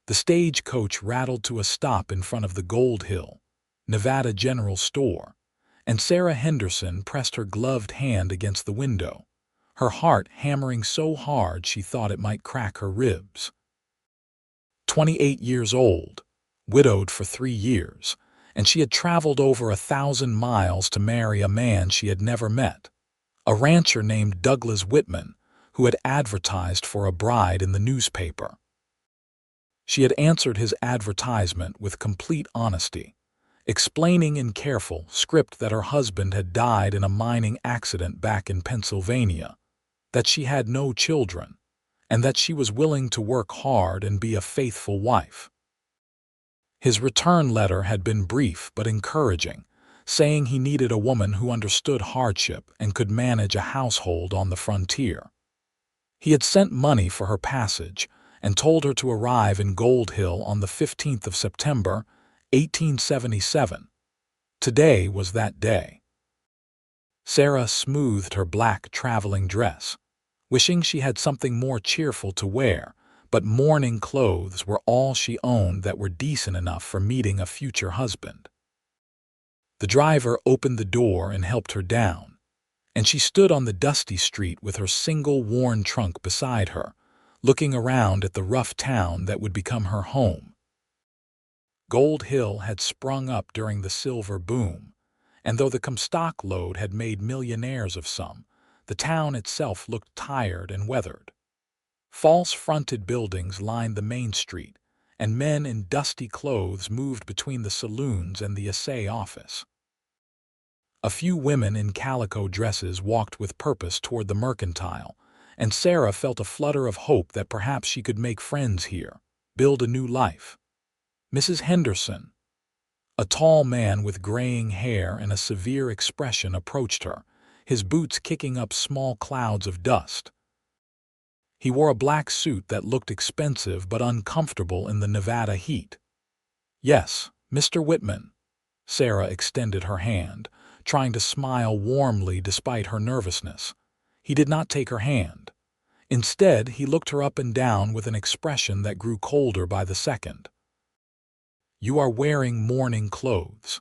The stagecoach rattled to a stop in front of the Gold Hill, Nevada General Store, and Sarah Henderson pressed her gloved hand against the window, her heart hammering so hard she thought it might crack her ribs. 28 years old, widowed for 3 years, and she had traveled over 1,000 miles to marry a man she had never met, a rancher named Douglas Whitman, who had advertised for a bride in the newspaper. She had answered his advertisement with complete honesty, explaining in careful script that her husband had died in a mining accident back in Pennsylvania, that she had no children, and that she was willing to work hard and be a faithful wife. His return letter had been brief but encouraging, saying he needed a woman who understood hardship and could manage a household on the frontier. He had sent money for her passage and told her to arrive in Gold Hill on the 15th of September, 1877. Today was that day. Sarah smoothed her black traveling dress, wishing she had something more cheerful to wear, but mourning clothes were all she owned that were decent enough for meeting a future husband. The driver opened the door and helped her down, and she stood on the dusty street with her single worn trunk beside her, looking around at the rough town that would become her home. Gold Hill had sprung up during the silver boom, and though the Comstock lode had made millionaires of some, the town itself looked tired and weathered. False-fronted buildings lined the main street, and men in dusty clothes moved between the saloons and the assay office. A few women in calico dresses walked with purpose toward the mercantile, and Sarah felt a flutter of hope that perhaps she could make friends here, build a new life. Mrs. Henderson, a tall man with graying hair and a severe expression, approached her, his boots kicking up small clouds of dust. He wore a black suit that looked expensive but uncomfortable in the Nevada heat. "Yes, Mr. Whitman." Sarah extended her hand, trying to smile warmly despite her nervousness. He did not take her hand. Instead, he looked her up and down with an expression that grew colder by the second. "You are wearing mourning clothes."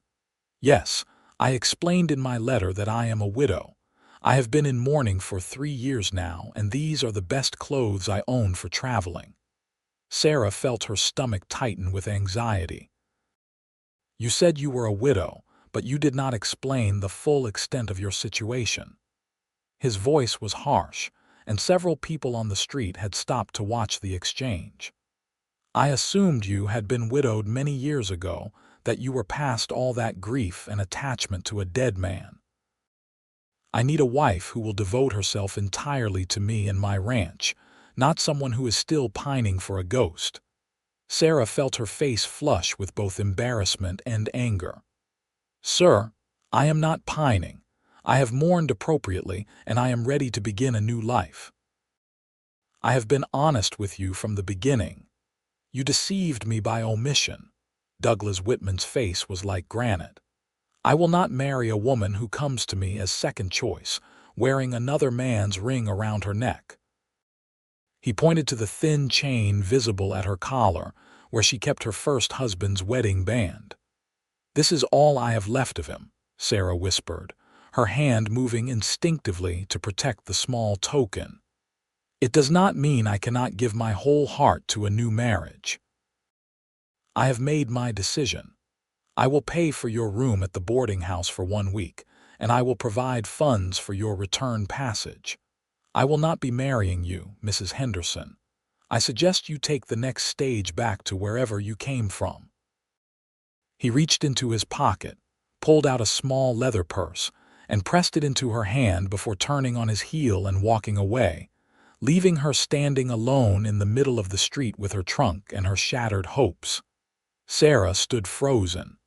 "Yes, I explained in my letter that I am a widow. I have been in mourning for 3 years now, and these are the best clothes I own for traveling." Sarah felt her stomach tighten with anxiety. "You said you were a widow, but you did not explain the full extent of your situation." His voice was harsh, and several people on the street had stopped to watch the exchange. "I assumed you had been widowed many years ago, that you were past all that grief and attachment to a dead man. I need a wife who will devote herself entirely to me and my ranch, not someone who is still pining for a ghost." Sarah felt her face flush with both embarrassment and anger. "Sir, I am not pining. I have mourned appropriately, and I am ready to begin a new life. I have been honest with you from the beginning. You deceived me by omission." Douglas Whitman's face was like granite. "I will not marry a woman who comes to me as second choice, wearing another man's ring around her neck." He pointed to the thin chain visible at her collar, where she kept her first husband's wedding band. "This is all I have left of him," Sarah whispered, her hand moving instinctively to protect the small token. "It does not mean I cannot give my whole heart to a new marriage. I have made my decision. I will pay for your room at the boarding house for 1 week, and I will provide funds for your return passage. I will not be marrying you, Mrs. Henderson. I suggest you take the next stage back to wherever you came from." He reached into his pocket, pulled out a small leather purse, and pressed it into her hand before turning on his heel and walking away, leaving her standing alone in the middle of the street with her trunk and her shattered hopes. Sarah stood frozen,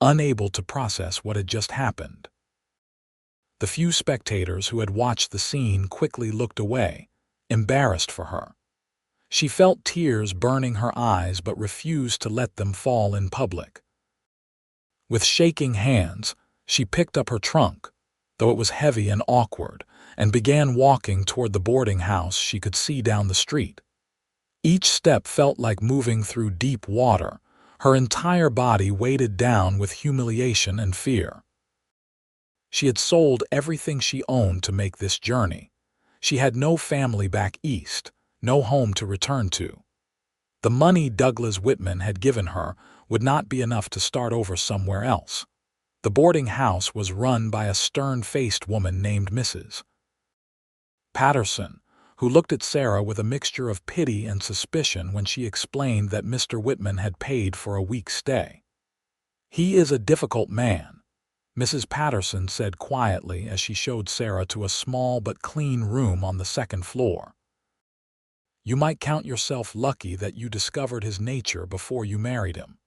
unable to process what had just happened. The few spectators who had watched the scene quickly looked away, embarrassed for her. She felt tears burning her eyes but refused to let them fall in public. With shaking hands, she picked up her trunk, though it was heavy and awkward, and began walking toward the boarding house she could see down the street. Each step felt like moving through deep water, her entire body weighted down with humiliation and fear. She had sold everything she owned to make this journey. She had no family back east, no home to return to. The money Douglas Whitman had given her would not be enough to start over somewhere else. The boarding house was run by a stern-faced woman named Mrs. Patterson, who looked at Sarah with a mixture of pity and suspicion when she explained that Mr. Whitman had paid for a week's stay. "He is a difficult man," Mrs. Patterson said quietly as she showed Sarah to a small but clean room on the second floor. "You might count yourself lucky that you discovered his nature before you married him."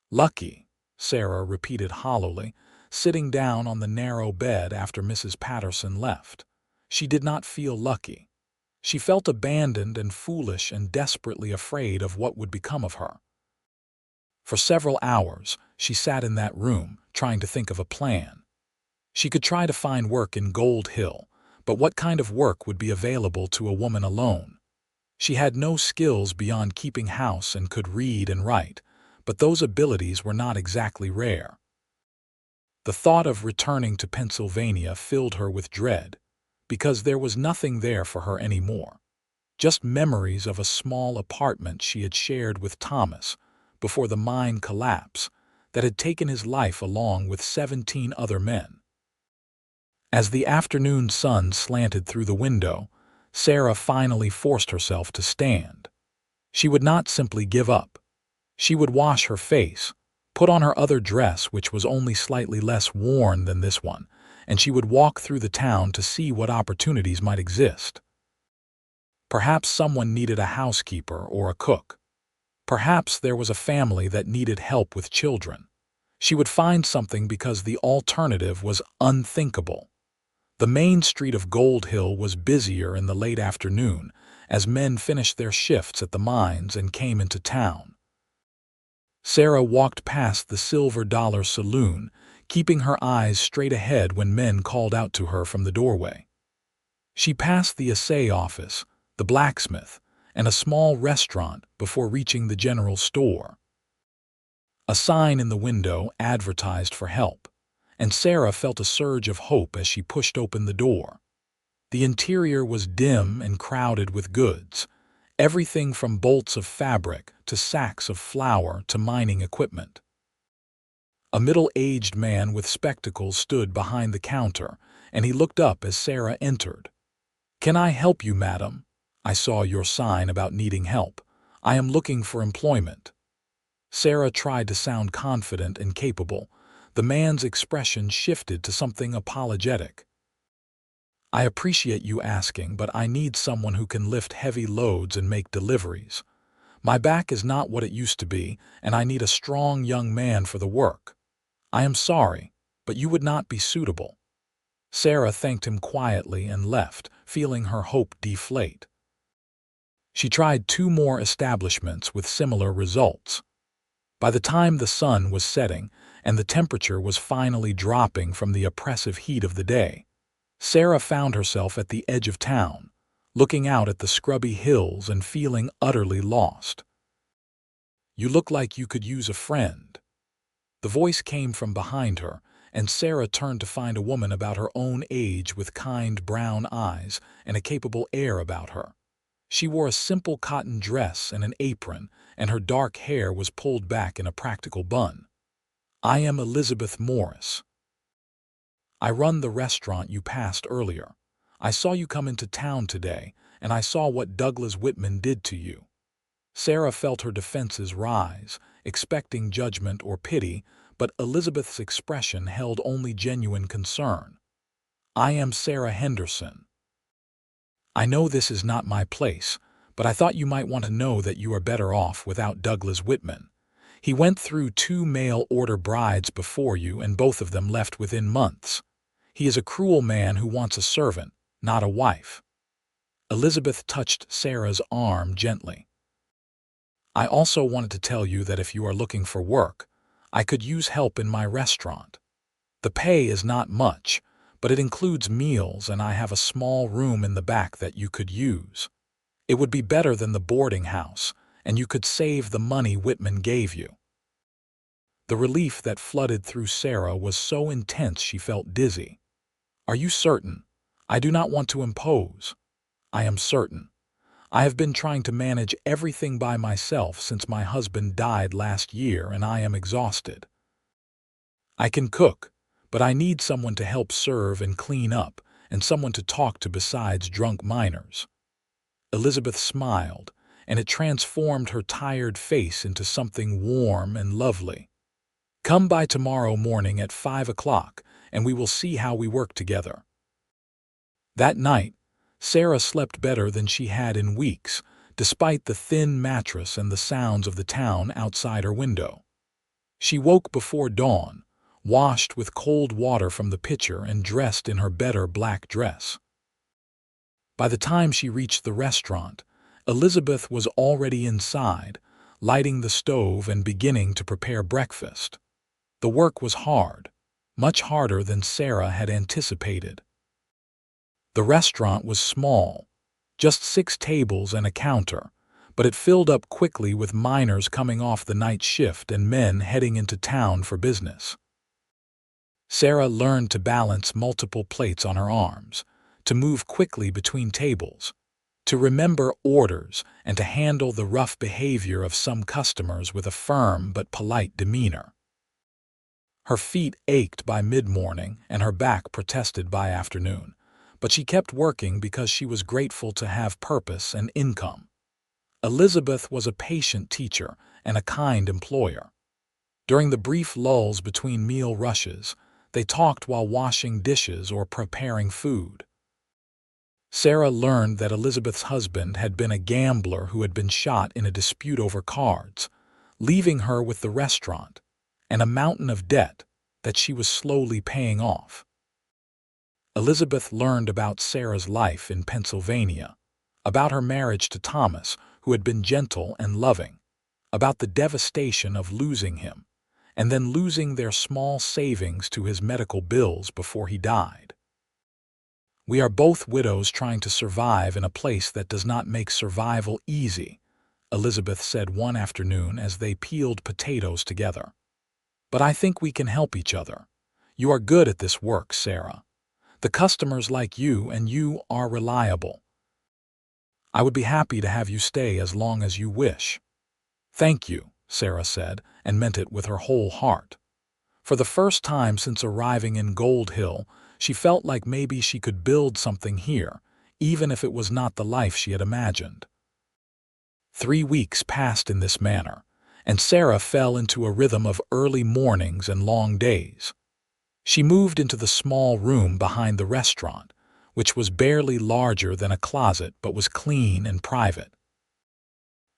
"Lucky," Sarah repeated hollowly, sitting down on the narrow bed after Mrs. Patterson left. She did not feel lucky. She felt abandoned and foolish and desperately afraid of what would become of her. For several hours, she sat in that room, trying to think of a plan. She could try to find work in Gold Hill, but what kind of work would be available to a woman alone? She had no skills beyond keeping house and could read and write, but those abilities were not exactly rare. The thought of returning to Pennsylvania filled her with dread, because there was nothing there for her anymore. Just memories of a small apartment she had shared with Thomas before the mine collapse that had taken his life along with 17 other men. As the afternoon sun slanted through the window, Sarah finally forced herself to stand. She would not simply give up. She would wash her face, put on her other dress which was only slightly less worn than this one, and she would walk through the town to see what opportunities might exist. Perhaps someone needed a housekeeper or a cook. Perhaps there was a family that needed help with children. She would find something because the alternative was unthinkable. The main street of Gold Hill was busier in the late afternoon as men finished their shifts at the mines and came into town. Sarah walked past the Silver Dollar Saloon, keeping her eyes straight ahead when men called out to her from the doorway. She passed the assay office, the blacksmith, and a small restaurant before reaching the general store. A sign in the window advertised for help, and Sarah felt a surge of hope as she pushed open the door. The interior was dim and crowded with goods, everything from bolts of fabric to sacks of flour to mining equipment. A middle-aged man with spectacles stood behind the counter, and he looked up as Sarah entered. "Can I help you, madam? I saw your sign about needing help. I am looking for employment." Sarah tried to sound confident and capable. The man's expression shifted to something apologetic. "I appreciate you asking, but I need someone who can lift heavy loads and make deliveries. My back is not what it used to be, and I need a strong young man for the work. I am sorry, but you would not be suitable." Sarah thanked him quietly and left, feeling her hope deflate. She tried 2 more establishments with similar results. By the time the sun was setting and the temperature was finally dropping from the oppressive heat of the day, Sarah found herself at the edge of town, looking out at the scrubby hills and feeling utterly lost. "You look like you could use a friend." The voice came from behind her, and Sarah turned to find a woman about her own age with kind brown eyes and a capable air about her. She wore a simple cotton dress and an apron, and her dark hair was pulled back in a practical bun. "I am Elizabeth Morris. I run the restaurant you passed earlier. I saw you come into town today, and I saw what Douglas Whitman did to you." Sarah felt her defenses rise, expecting judgment or pity, but Elizabeth's expression held only genuine concern. "I am Sarah Henderson. I know this is not my place, but I thought you might want to know that you are better off without Douglas Whitman. He went through 2 mail-order brides before you, and both of them left within months. He is a cruel man who wants a servant, not a wife." Elizabeth touched Sarah's arm gently. "I also wanted to tell you that if you are looking for work, I could use help in my restaurant. The pay is not much, but it includes meals, and I have a small room in the back that you could use. It would be better than the boarding house, and you could save the money Whitman gave you." The relief that flooded through Sarah was so intense she felt dizzy. "Are you certain? I do not want to impose." "I am certain. I have been trying to manage everything by myself since my husband died last year, and I am exhausted. I can cook, but I need someone to help serve and clean up, and someone to talk to besides drunk minors." Elizabeth smiled, and it transformed her tired face into something warm and lovely. "Come by tomorrow morning at 5 o'clock, and we will see how we work together." That night, Sarah slept better than she had in weeks, despite the thin mattress and the sounds of the town outside her window. She woke before dawn, washed with cold water from the pitcher and dressed in her better black dress. By the time she reached the restaurant, Elizabeth was already inside, lighting the stove and beginning to prepare breakfast. The work was hard, much harder than Sarah had anticipated. The restaurant was small, just 6 tables and a counter, but it filled up quickly with miners coming off the night shift and men heading into town for business. Sarah learned to balance multiple plates on her arms, to move quickly between tables, to remember orders, and to handle the rough behavior of some customers with a firm but polite demeanor. Her feet ached by mid-morning and her back protested by afternoon, but she kept working because she was grateful to have purpose and income. Elizabeth was a patient teacher and a kind employer. During the brief lulls between meal rushes, they talked while washing dishes or preparing food. Sarah learned that Elizabeth's husband had been a gambler who had been shot in a dispute over cards, leaving her with the restaurant and a mountain of debt that she was slowly paying off. Elizabeth learned about Sarah's life in Pennsylvania, about her marriage to Thomas, who had been gentle and loving, about the devastation of losing him, and then losing their small savings to his medical bills before he died. "We are both widows trying to survive in a place that does not make survival easy," Elizabeth said one afternoon as they peeled potatoes together. "But I think we can help each other. You are good at this work, Sarah. The customers like you, and you are reliable. I would be happy to have you stay as long as you wish." "Thank you," Sarah said, and meant it with her whole heart. For the first time since arriving in Gold Hill, she felt like maybe she could build something here, even if it was not the life she had imagined. 3 weeks passed in this manner, and Sarah fell into a rhythm of early mornings and long days. She moved into the small room behind the restaurant, which was barely larger than a closet but was clean and private.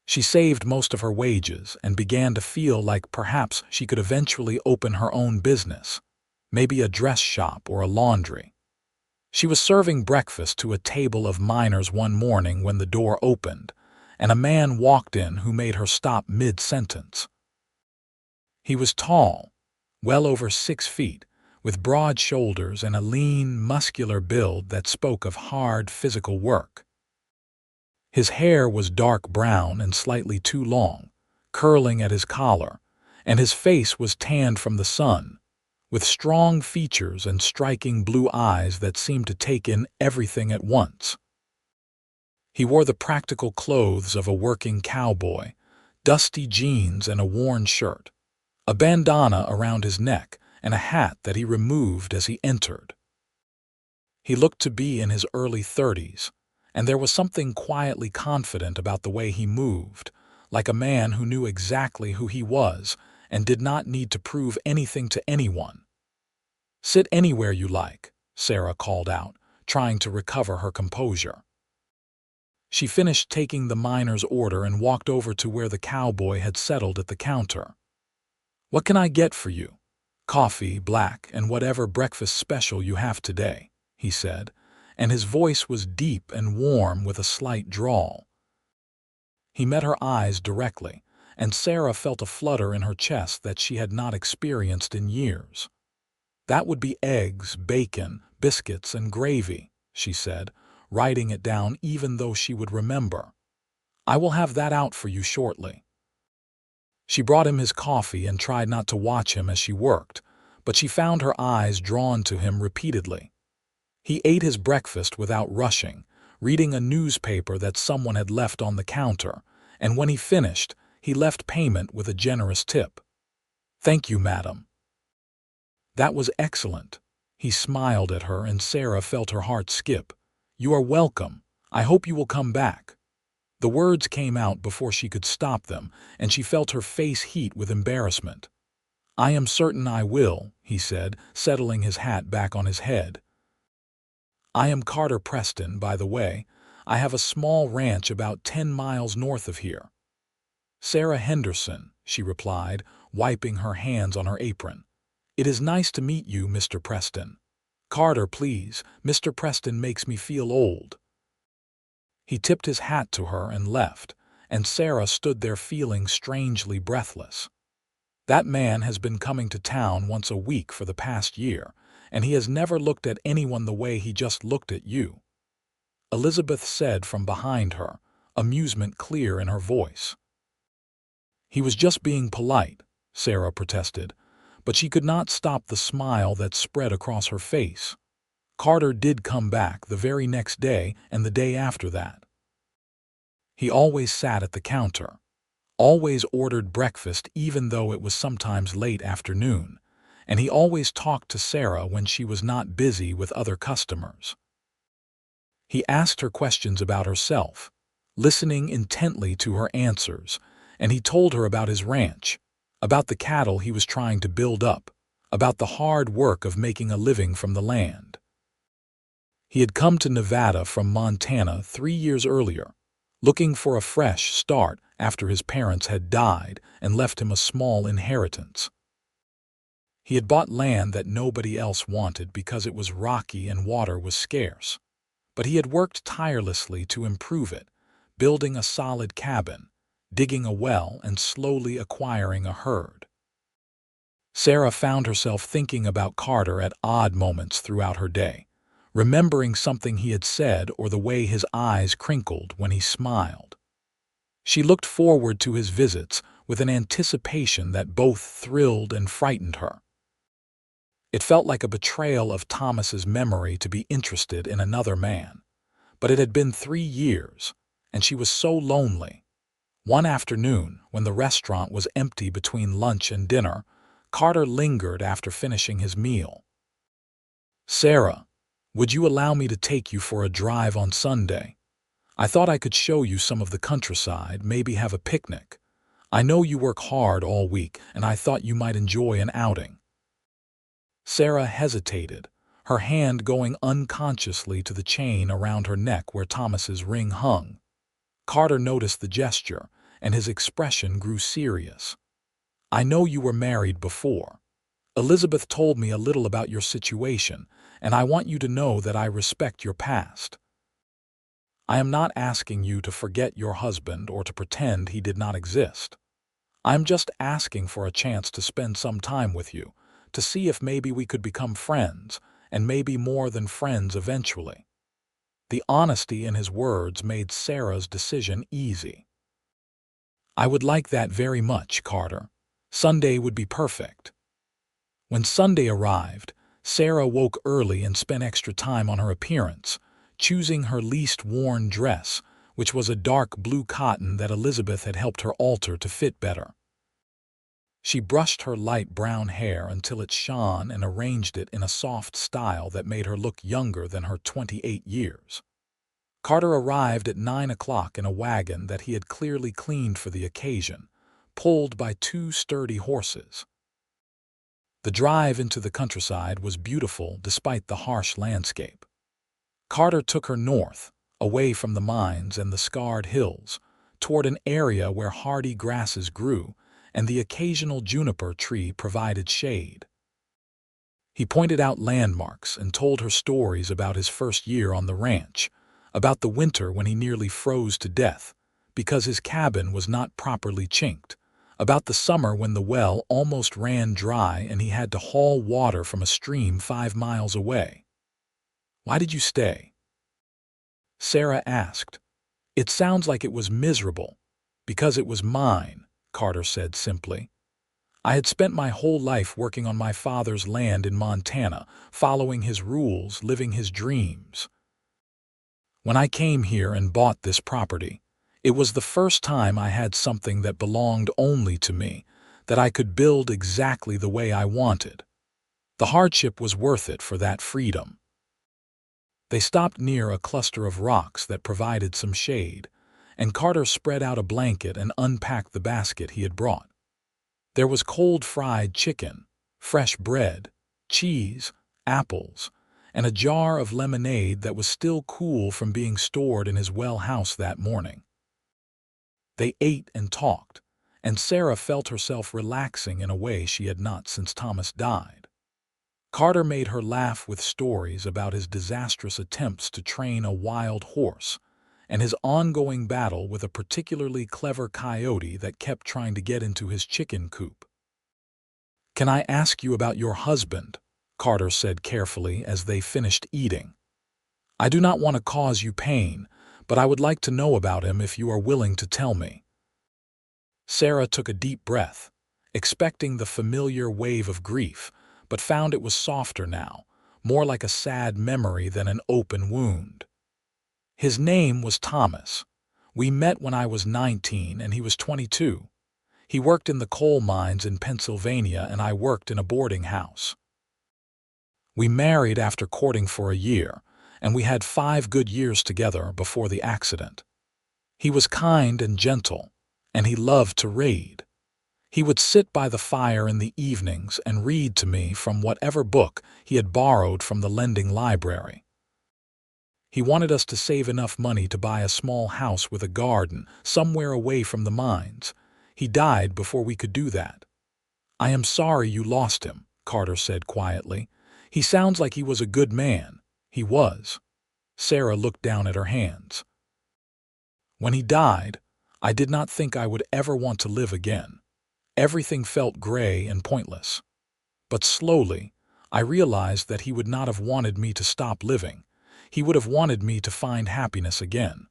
She saved most of her wages and began to feel like perhaps she could eventually open her own business, maybe a dress shop or a laundry. She was serving breakfast to a table of miners one morning when the door opened, and a man walked in who made her stop mid-sentence. He was tall, well over 6 feet, with broad shoulders and a lean, muscular build that spoke of hard physical work. His hair was dark brown and slightly too long, curling at his collar, and his face was tanned from the sun, with strong features and striking blue eyes that seemed to take in everything at once. He wore the practical clothes of a working cowboy, dusty jeans and a worn shirt, a bandana around his neck, and a hat that he removed as he entered. He looked to be in his early 30s, and there was something quietly confident about the way he moved, like a man who knew exactly who he was and did not need to prove anything to anyone. "Sit anywhere you like," Sarah called out, trying to recover her composure. She finished taking the miner's order and walked over to where the cowboy had settled at the counter. "What can I get for you?" "Coffee, black, and whatever breakfast special you have today," he said, and his voice was deep and warm with a slight drawl. He met her eyes directly, and Sarah felt a flutter in her chest that she had not experienced in years. "That would be eggs, bacon, biscuits, and gravy," she said, writing it down even though she would remember. I will have that out for you shortly." She brought him his coffee and tried not to watch him as she worked, but she found her eyes drawn to him repeatedly. He ate his breakfast without rushing, reading a newspaper that someone had left on the counter, and when he finished, he left payment with a generous tip. "Thank you, madam." "That was excellent." He smiled at her and Sarah felt her heart skip. "You are welcome. I hope you will come back." The words came out before she could stop them, and she felt her face heat with embarrassment. "I am certain I will," he said, settling his hat back on his head. "I am Carter Preston, by the way. I have a small ranch about 10 miles north of here." "Sarah Henderson," she replied, wiping her hands on her apron. "It is nice to meet you, Mr. Preston." "Carter, please. Mr. Preston makes me feel old." He tipped his hat to her and left, and Sarah stood there feeling strangely breathless. That man has been coming to town once a week for the past year, and he has never looked at anyone the way he just looked at you," Elizabeth said from behind her, amusement clear in her voice. "He was just being polite," Sarah protested, but she could not stop the smile that spread across her face. Carter did come back the very next day and the day after that. He always sat at the counter, always ordered breakfast even though it was sometimes late afternoon, and he always talked to Sarah when she was not busy with other customers. He asked her questions about herself, listening intently to her answers, and he told her about his ranch, about the cattle he was trying to build up, about the hard work of making a living from the land. He had come to Nevada from Montana 3 years earlier, looking for a fresh start after his parents had died and left him a small inheritance. He had bought land that nobody else wanted because it was rocky and water was scarce, but he had worked tirelessly to improve it, building a solid cabin, digging a well, and slowly acquiring a herd. Sarah found herself thinking about Carter at odd moments throughout her day, remembering something he had said or the way his eyes crinkled when he smiled. She looked forward to his visits with an anticipation that both thrilled and frightened her. It felt like a betrayal of Thomas's memory to be interested in another man, but it had been 3 years, and she was so lonely. One afternoon, when the restaurant was empty between lunch and dinner, Carter lingered after finishing his meal. "Sarah, would you allow me to take you for a drive on Sunday? I thought I could show you some of the countryside, maybe have a picnic. I know you work hard all week, and I thought you might enjoy an outing." Sarah hesitated, her hand going unconsciously to the chain around her neck where Thomas's ring hung. Carter noticed the gesture, and his expression grew serious. "I know you were married before. Elizabeth told me a little about your situation, and I want you to know that I respect your past. I am not asking you to forget your husband or to pretend he did not exist. I'm just asking for a chance to spend some time with you, to see if maybe we could become friends, and maybe more than friends eventually." The honesty in his words made Sarah's decision easy. "I would like that very much, Carter. Sunday would be perfect." When Sunday arrived, Sarah woke early and spent extra time on her appearance, choosing her least worn dress, which was a dark blue cotton that Elizabeth had helped her alter to fit better. She brushed her light brown hair until it shone and arranged it in a soft style that made her look younger than her 28 years. Carter arrived at 9 o'clock in a wagon that he had clearly cleaned for the occasion, pulled by 2 sturdy horses. The drive into the countryside was beautiful despite the harsh landscape. Carter took her north, away from the mines and the scarred hills, toward an area where hardy grasses grew and the occasional juniper tree provided shade. He pointed out landmarks and told her stories about his first year on the ranch, about the winter when he nearly froze to death because his cabin was not properly chinked, about the summer when the well almost ran dry and he had to haul water from a stream 5 miles away. "Why did you stay?" Sarah asked. It sounds like it was miserable, because it was mine, Carter said simply. I had spent my whole life working on my father's land in Montana, following his rules, living his dreams. When I came here and bought this property, it was the first time I had something that belonged only to me, that I could build exactly the way I wanted. The hardship was worth it for that freedom. They stopped near a cluster of rocks that provided some shade, and Carter spread out a blanket and unpacked the basket he had brought. There was cold fried chicken, fresh bread, cheese, apples, and a jar of lemonade that was still cool from being stored in his well house that morning. They ate and talked, and Sarah felt herself relaxing in a way she had not since Thomas died. Carter made her laugh with stories about his disastrous attempts to train a wild horse and his ongoing battle with a particularly clever coyote that kept trying to get into his chicken coop. "Can I ask you about your husband?" Carter said carefully as they finished eating. "I do not want to cause you pain, but I would like to know about him if you are willing to tell me." Sarah took a deep breath, expecting the familiar wave of grief, but found it was softer now, more like a sad memory than an open wound. "His name was Thomas. We met when I was 19 and he was 22. He worked in the coal mines in Pennsylvania and I worked in a boarding house. We married after courting for a year, and we had 5 good years together before the accident. He was kind and gentle, and he loved to read. He would sit by the fire in the evenings and read to me from whatever book he had borrowed from the lending library. He wanted us to save enough money to buy a small house with a garden somewhere away from the mines. He died before we could do that." "I am sorry you lost him," Carter said quietly. "He sounds like he was a good man." "He was." Sarah looked down at her hands. "When he died, I did not think I would ever want to live again. Everything felt gray and pointless. But slowly, I realized that he would not have wanted me to stop living. He would have wanted me to find happiness again.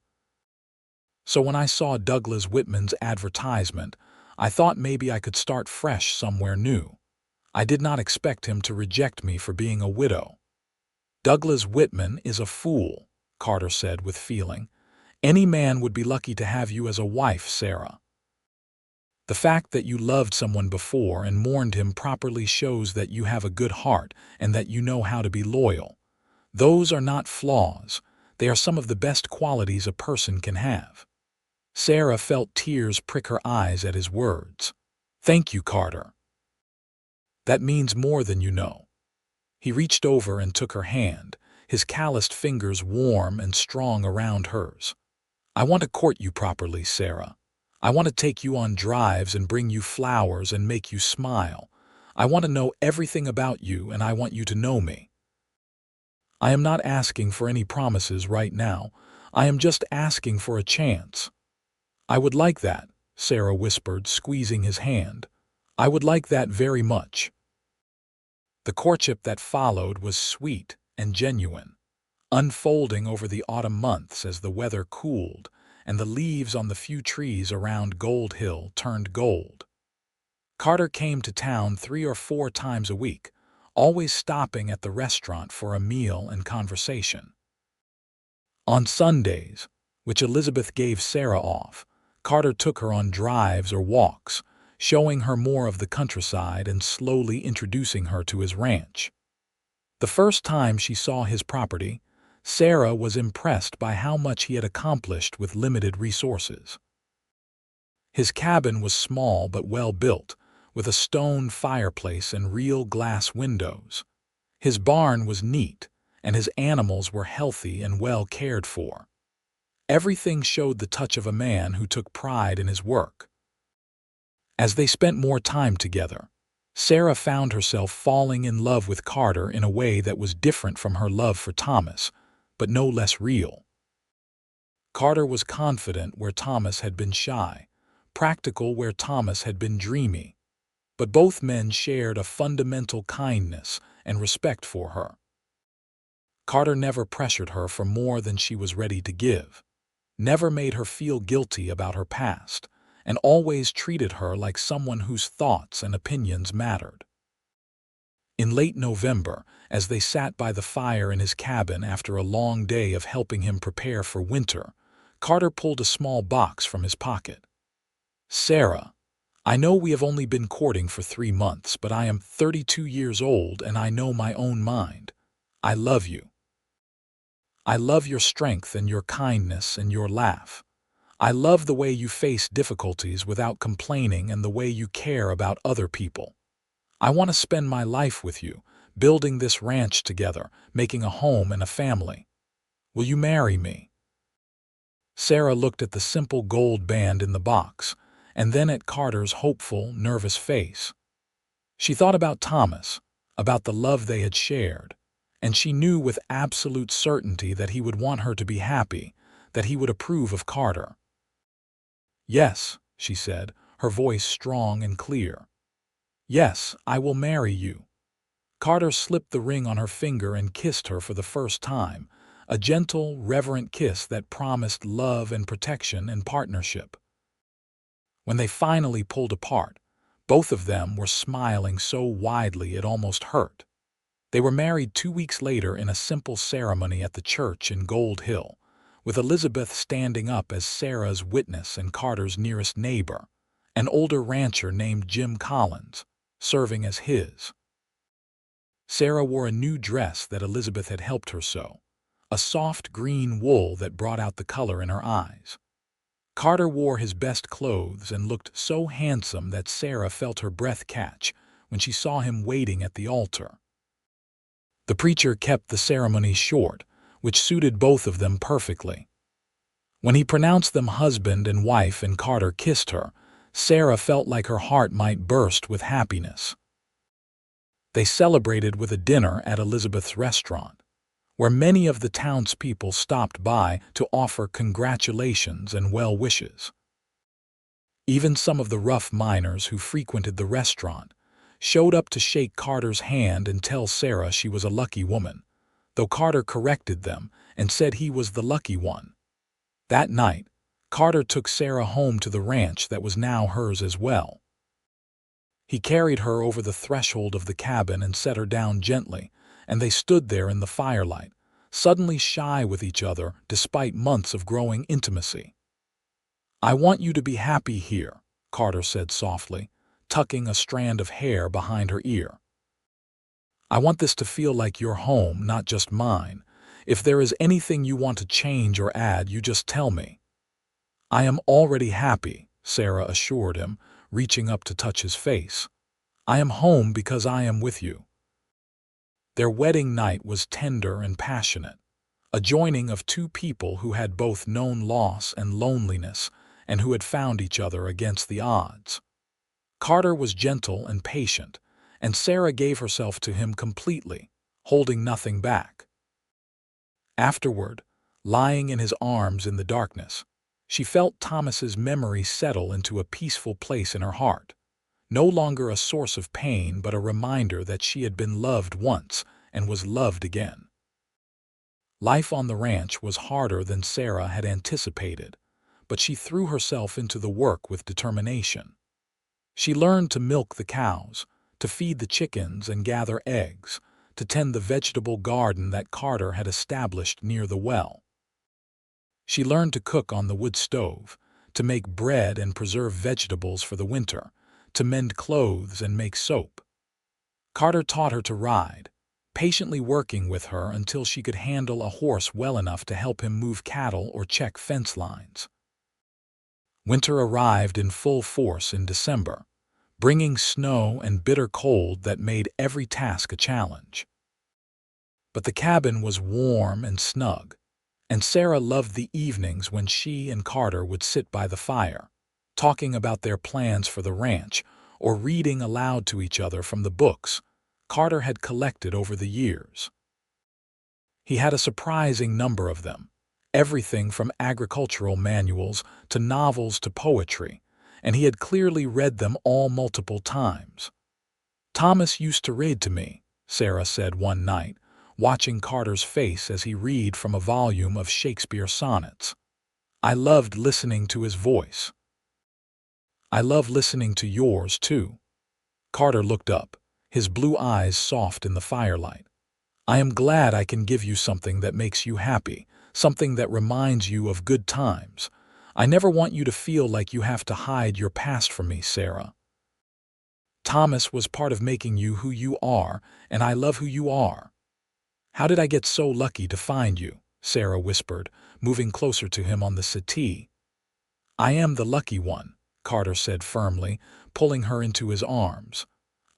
So when I saw Douglas Whitman's advertisement, I thought maybe I could start fresh somewhere new. I did not expect him to reject me for being a widow." "Douglas Whitman is a fool," Carter said with feeling. "Any man would be lucky to have you as a wife, Sarah. The fact that you loved someone before and mourned him properly shows that you have a good heart and that you know how to be loyal. Those are not flaws. They are some of the best qualities a person can have." Sarah felt tears prick her eyes at his words. "Thank you, Carter. That means more than you know." He reached over and took her hand, his calloused fingers warm and strong around hers. "I want to court you properly, Sarah. I want to take you on drives and bring you flowers and make you smile. I want to know everything about you and I want you to know me. I am not asking for any promises right now. I am just asking for a chance." "I would like that," Sarah whispered, squeezing his hand. "I would like that very much." The courtship that followed was sweet and genuine, unfolding over the autumn months as the weather cooled and the leaves on the few trees around Gold Hill turned gold. Carter came to town 3 or 4 times a week, always stopping at the restaurant for a meal and conversation. On Sundays, which Elizabeth gave Sarah off, Carter took her on drives or walks, showing her more of the countryside and slowly introducing her to his ranch. The first time she saw his property, Sarah was impressed by how much he had accomplished with limited resources. His cabin was small but well built, with a stone fireplace and real glass windows. His barn was neat, and his animals were healthy and well cared for. Everything showed the touch of a man who took pride in his work. As they spent more time together, Sarah found herself falling in love with Carter in a way that was different from her love for Thomas, but no less real. Carter was confident where Thomas had been shy, practical where Thomas had been dreamy, but both men shared a fundamental kindness and respect for her. Carter never pressured her for more than she was ready to give. never made her feel guilty about her past, and always treated her like someone whose thoughts and opinions mattered. In late November, as they sat by the fire in his cabin after a long day of helping him prepare for winter, Carter pulled a small box from his pocket. "Sarah, I know we have only been courting for 3 months, but I am 32 years old and I know my own mind. I love you. I love your strength and your kindness and your laugh. I love the way you face difficulties without complaining and the way you care about other people. I want to spend my life with you, building this ranch together, making a home and a family. Will you marry me?" Sarah looked at the simple gold band in the box, and then at Carter's hopeful, nervous face. She thought about Thomas, about the love they had shared, and she knew with absolute certainty that he would want her to be happy, that he would approve of Carter. "Yes," she said, her voice strong and clear. "Yes, I will marry you." Carter slipped the ring on her finger and kissed her for the first time, a gentle, reverent kiss that promised love and protection and partnership. When they finally pulled apart, both of them were smiling so widely it almost hurt. They were married 2 weeks later in a simple ceremony at the church in Gold Hill, with Elizabeth standing up as Sarah's witness and Carter's nearest neighbor, an older rancher named Jim Collins, serving as his. Sarah wore a new dress that Elizabeth had helped her sew, a soft green wool that brought out the color in her eyes. Carter wore his best clothes and looked so handsome that Sarah felt her breath catch when she saw him waiting at the altar. The preacher kept the ceremony short, which suited both of them perfectly. When he pronounced them husband and wife and Carter kissed her, Sarah felt like her heart might burst with happiness. They celebrated with a dinner at Elizabeth's restaurant, where many of the townspeople stopped by to offer congratulations and well wishes. Even some of the rough miners who frequented the restaurant showed up to shake Carter's hand and tell Sarah she was a lucky woman, though Carter corrected them and said he was the lucky one. That night, Carter took Sarah home to the ranch that was now hers as well. He carried her over the threshold of the cabin and set her down gently, and they stood there in the firelight, suddenly shy with each other despite months of growing intimacy. "I want you to be happy here," Carter said softly, tucking a strand of hair behind her ear. "I want this to feel like your home, not just mine. If there is anything you want to change or add, you just tell me." "I am already happy," Sarah assured him, reaching up to touch his face. "I am home because I am with you." Their wedding night was tender and passionate, a joining of two people who had both known loss and loneliness and who had found each other against the odds. Carter was gentle and patient, and Sarah gave herself to him completely, holding nothing back. Afterward, lying in his arms in the darkness, she felt Thomas's memory settle into a peaceful place in her heart, no longer a source of pain but a reminder that she had been loved once and was loved again. Life on the ranch was harder than Sarah had anticipated, but she threw herself into the work with determination. She learned to milk the cows, to feed the chickens and gather eggs, to tend the vegetable garden that Carter had established near the well. She learned to cook on the wood stove, to make bread and preserve vegetables for the winter, to mend clothes and make soap. Carter taught her to ride, patiently working with her until she could handle a horse well enough to help him move cattle or check fence lines. Winter arrived in full force in December, bringing snow and bitter cold that made every task a challenge. But the cabin was warm and snug, and Sarah loved the evenings when she and Carter would sit by the fire, talking about their plans for the ranch or reading aloud to each other from the books Carter had collected over the years. He had a surprising number of them, everything from agricultural manuals to novels to poetry, and he had clearly read them all multiple times. "Thomas used to read to me," Sarah said one night, watching Carter's face as he read from a volume of Shakespeare sonnets. I loved listening to his voice. I love listening to yours, too. Carter looked up, his blue eyes soft in the firelight. I am glad I can give you something that makes you happy, something that reminds you of good times. I never want you to feel like you have to hide your past from me, Sarah. Thomas was part of making you who you are, and I love who you are. How did I get so lucky to find you? Sarah whispered, moving closer to him on the settee. I am the lucky one, Carter said firmly, pulling her into his arms.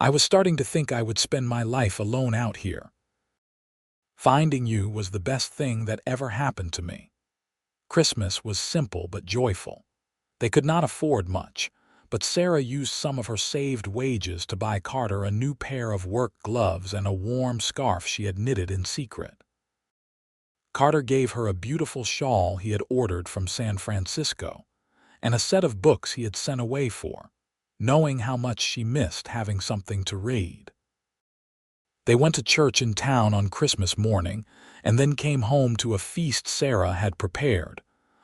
I was starting to think I would spend my life alone out here. Finding you was the best thing that ever happened to me. Christmas was simple but joyful. They could not afford much, but Sarah used some of her saved wages to buy Carter a new pair of work gloves and a warm scarf she had knitted in secret. Carter gave her a beautiful shawl he had ordered from San Francisco, and a set of books he had sent away for, knowing how much she missed having something to read. They went to church in town on Christmas morning and then came home to a feast Sarah had prepared,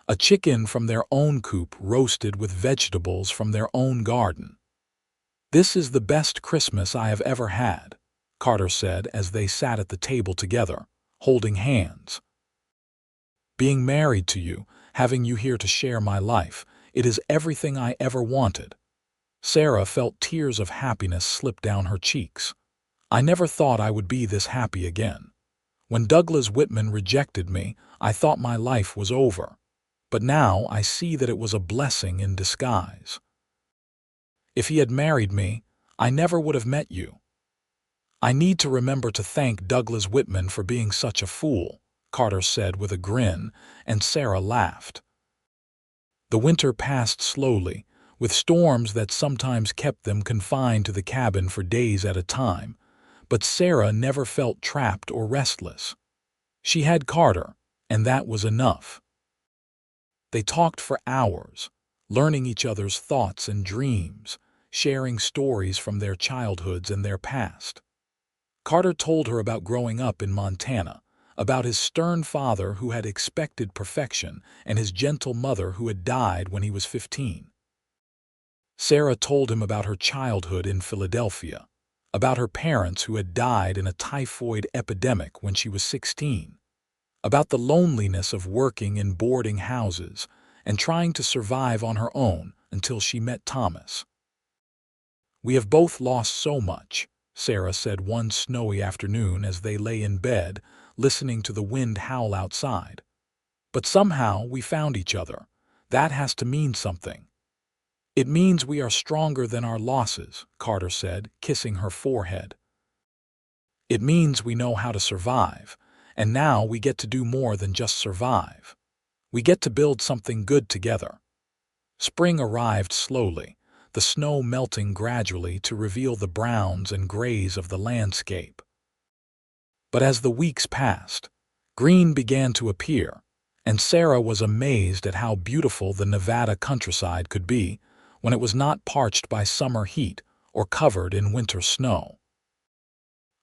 a chicken from their own coop roasted with vegetables from their own garden. This is the best Christmas I have ever had, Carter said as they sat at the table together, holding hands. Being married to you, having you here to share my life, it is everything I ever wanted. Sarah felt tears of happiness slip down her cheeks. I never thought I would be this happy again. When Douglas Whitman rejected me, I thought my life was over. But now I see that it was a blessing in disguise. If he had married me, I never would have met you. I need to remember to thank Douglas Whitman for being such a fool, Carter said with a grin, and Sarah laughed. The winter passed slowly, with storms that sometimes kept them confined to the cabin for days at a time, but Sarah never felt trapped or restless. She had Carter, and that was enough. They talked for hours, learning each other's thoughts and dreams, sharing stories from their childhoods and their past. Carter told her about growing up in Montana, about his stern father who had expected perfection and his gentle mother who had died when he was 15. Sarah told him about her childhood in Philadelphia, about her parents who had died in a typhoid epidemic when she was 16, about the loneliness of working in boarding houses and trying to survive on her own until she met Thomas. We have both lost so much, Sarah said one snowy afternoon as they lay in bed, listening to the wind howl outside. But somehow we found each other. That has to mean something. It means we are stronger than our losses, Carter said, kissing her forehead. It means we know how to survive, and now we get to do more than just survive. We get to build something good together. Spring arrived slowly, the snow melting gradually to reveal the browns and grays of the landscape. But as the weeks passed, green began to appear, and Sarah was amazed at how beautiful the Nevada countryside could be when it was not parched by summer heat or covered in winter snow.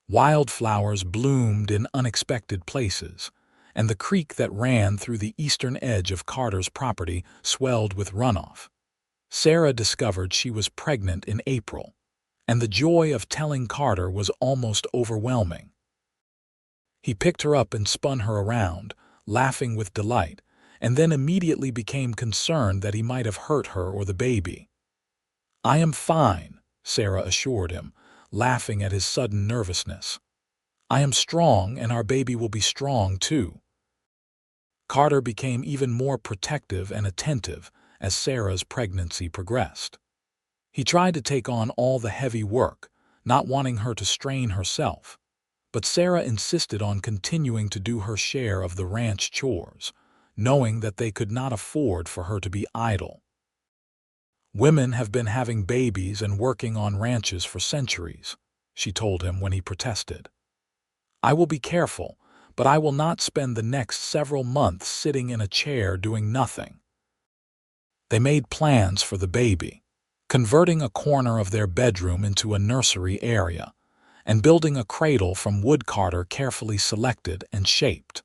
Wildflowers bloomed in unexpected places, and the creek that ran through the eastern edge of Carter's property swelled with runoff. Sarah discovered she was pregnant in April, and the joy of telling Carter was almost overwhelming. He picked her up and spun her around, laughing with delight, and then immediately became concerned that he might have hurt her or the baby. I am fine, Sarah assured him, laughing at his sudden nervousness. I am strong, and our baby will be strong too. Carter became even more protective and attentive as Sarah's pregnancy progressed. He tried to take on all the heavy work, not wanting her to strain herself, but Sarah insisted on continuing to do her share of the ranch chores, knowing that they could not afford for her to be idle. Women have been having babies and working on ranches for centuries, she told him when he protested. I will be careful, but I will not spend the next several months sitting in a chair doing nothing. They made plans for the baby, converting a corner of their bedroom into a nursery area, and building a cradle from wood Carter carefully selected and shaped.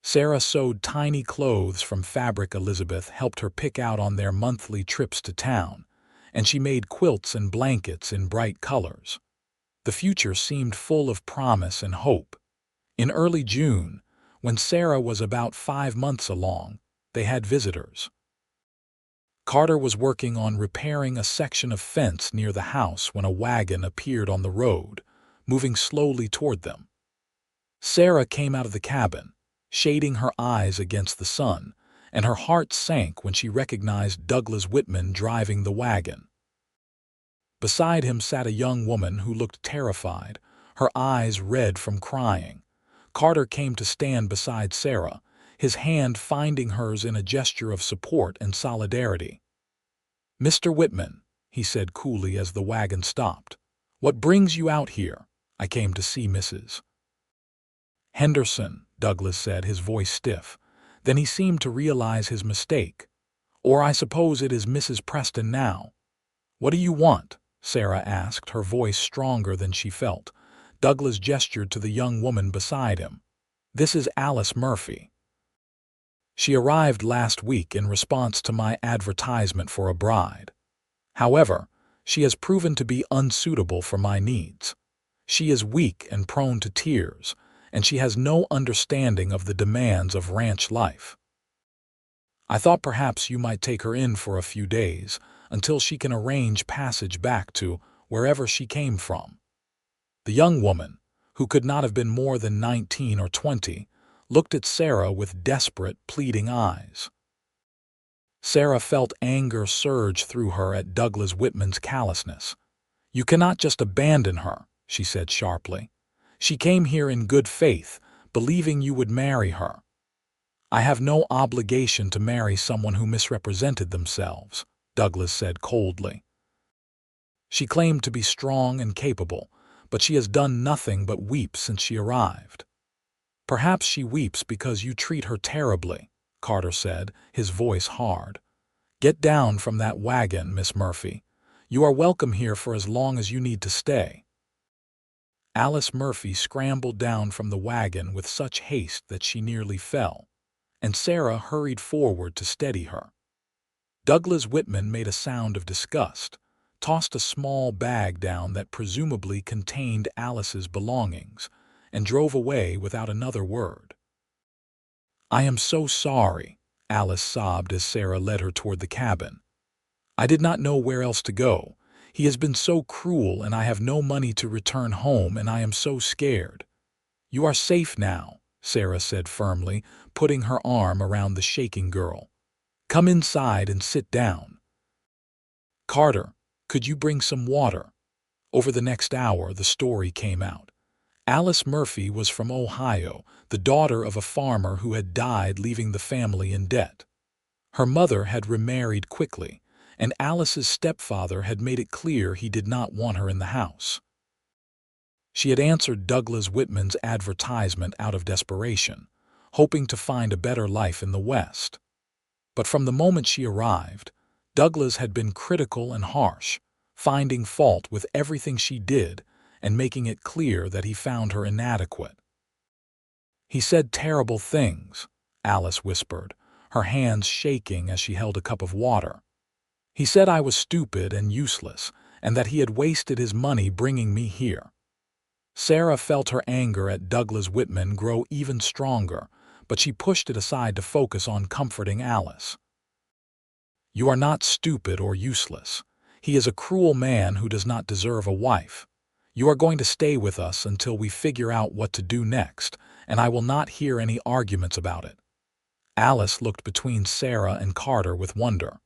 Sarah sewed tiny clothes from fabric Elizabeth helped her pick out on their monthly trips to town, and she made quilts and blankets in bright colors. The future seemed full of promise and hope. In early June, when Sarah was about 5 months along, they had visitors. Carter was working on repairing a section of fence near the house when a wagon appeared on the road, moving slowly toward them. Sarah came out of the cabin, shading her eyes against the sun, and her heart sank when she recognized Douglas Whitman driving the wagon. Beside him sat a young woman who looked terrified, her eyes red from crying. Carter came to stand beside Sarah, his hand finding hers in a gesture of support and solidarity. "Mr. Whitman," he said coolly as the wagon stopped, "what brings you out here?" "I came to see Mrs. Henderson," Douglas said, his voice stiff. Then he seemed to realize his mistake. "Or I suppose it is Mrs. Preston now." "What do you want?" Sarah asked, her voice stronger than she felt. Douglas gestured to the young woman beside him. "This is Alice Murphy. She arrived last week in response to my advertisement for a bride. However, she has proven to be unsuitable for my needs. She is weak and prone to tears, and she has no understanding of the demands of ranch life. I thought perhaps you might take her in for a few days until she can arrange passage back to wherever she came from." The young woman, who could not have been more than 19 or 20, looked at Sarah with desperate, pleading eyes. Sarah felt anger surge through her at Douglas Whitman's callousness. "You cannot just abandon her," she said sharply. "She came here in good faith, believing you would marry her." "I have no obligation to marry someone who misrepresented themselves," Douglas said coldly. "She claimed to be strong and capable, but she has done nothing but weep since she arrived." "Perhaps she weeps because you treat her terribly," Carter said, his voice hard. "Get down from that wagon, Miss Murphy. You are welcome here for as long as you need to stay." Alice Murphy scrambled down from the wagon with such haste that she nearly fell, and Sarah hurried forward to steady her. Douglas Whitman made a sound of disgust, tossed a small bag down that presumably contained Alice's belongings, and drove away without another word. "I am so sorry," Alice sobbed as Sarah led her toward the cabin. "I did not know where else to go. He has been so cruel and I have no money to return home and I am so scared." "You are safe now," Sarah said firmly, putting her arm around the shaking girl. "Come inside and sit down. Carter, could you bring some water?" Over the next hour, the story came out. Alice Murphy was from Ohio, the daughter of a farmer who had died leaving the family in debt. Her mother had remarried quickly, and Alice's stepfather had made it clear he did not want her in the house. She had answered Douglas Whitman's advertisement out of desperation, hoping to find a better life in the West. But from the moment she arrived, Douglas had been critical and harsh, finding fault with everything she did and making it clear that he found her inadequate. "He said terrible things," Alice whispered, her hands shaking as she held a cup of water. "He said I was stupid and useless, and that he had wasted his money bringing me here." Sarah felt her anger at Douglas Whitman grow even stronger, but she pushed it aside to focus on comforting Alice. "You are not stupid or useless. He is a cruel man who does not deserve a wife. You are going to stay with us until we figure out what to do next, and I will not hear any arguments about it." Alice looked between Sarah and Carter with wonder.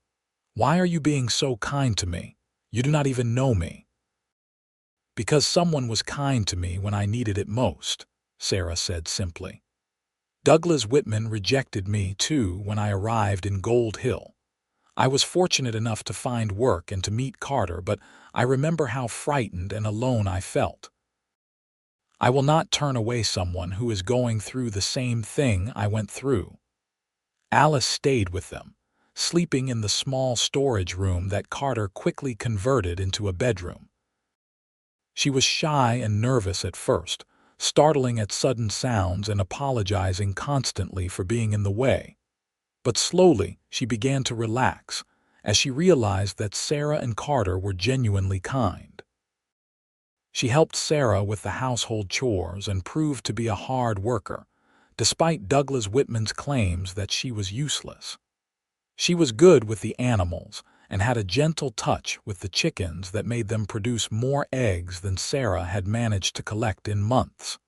"Why are you being so kind to me? You do not even know me." "Because someone was kind to me when I needed it most," Sarah said simply. "Douglas Whitman rejected me, too, when I arrived in Gold Hill. I was fortunate enough to find work and to meet Carter, but I remember how frightened and alone I felt. I will not turn away someone who is going through the same thing I went through." Alice stayed with them, sleeping in the small storage room that Carter quickly converted into a bedroom. She was shy and nervous at first, startling at sudden sounds and apologizing constantly for being in the way. But slowly, she began to relax, as she realized that Sarah and Carter were genuinely kind. She helped Sarah with the household chores and proved to be a hard worker, despite Douglas Whitman's claims that she was useless. She was good with the animals and had a gentle touch with the chickens that made them produce more eggs than Sarah had managed to collect in months.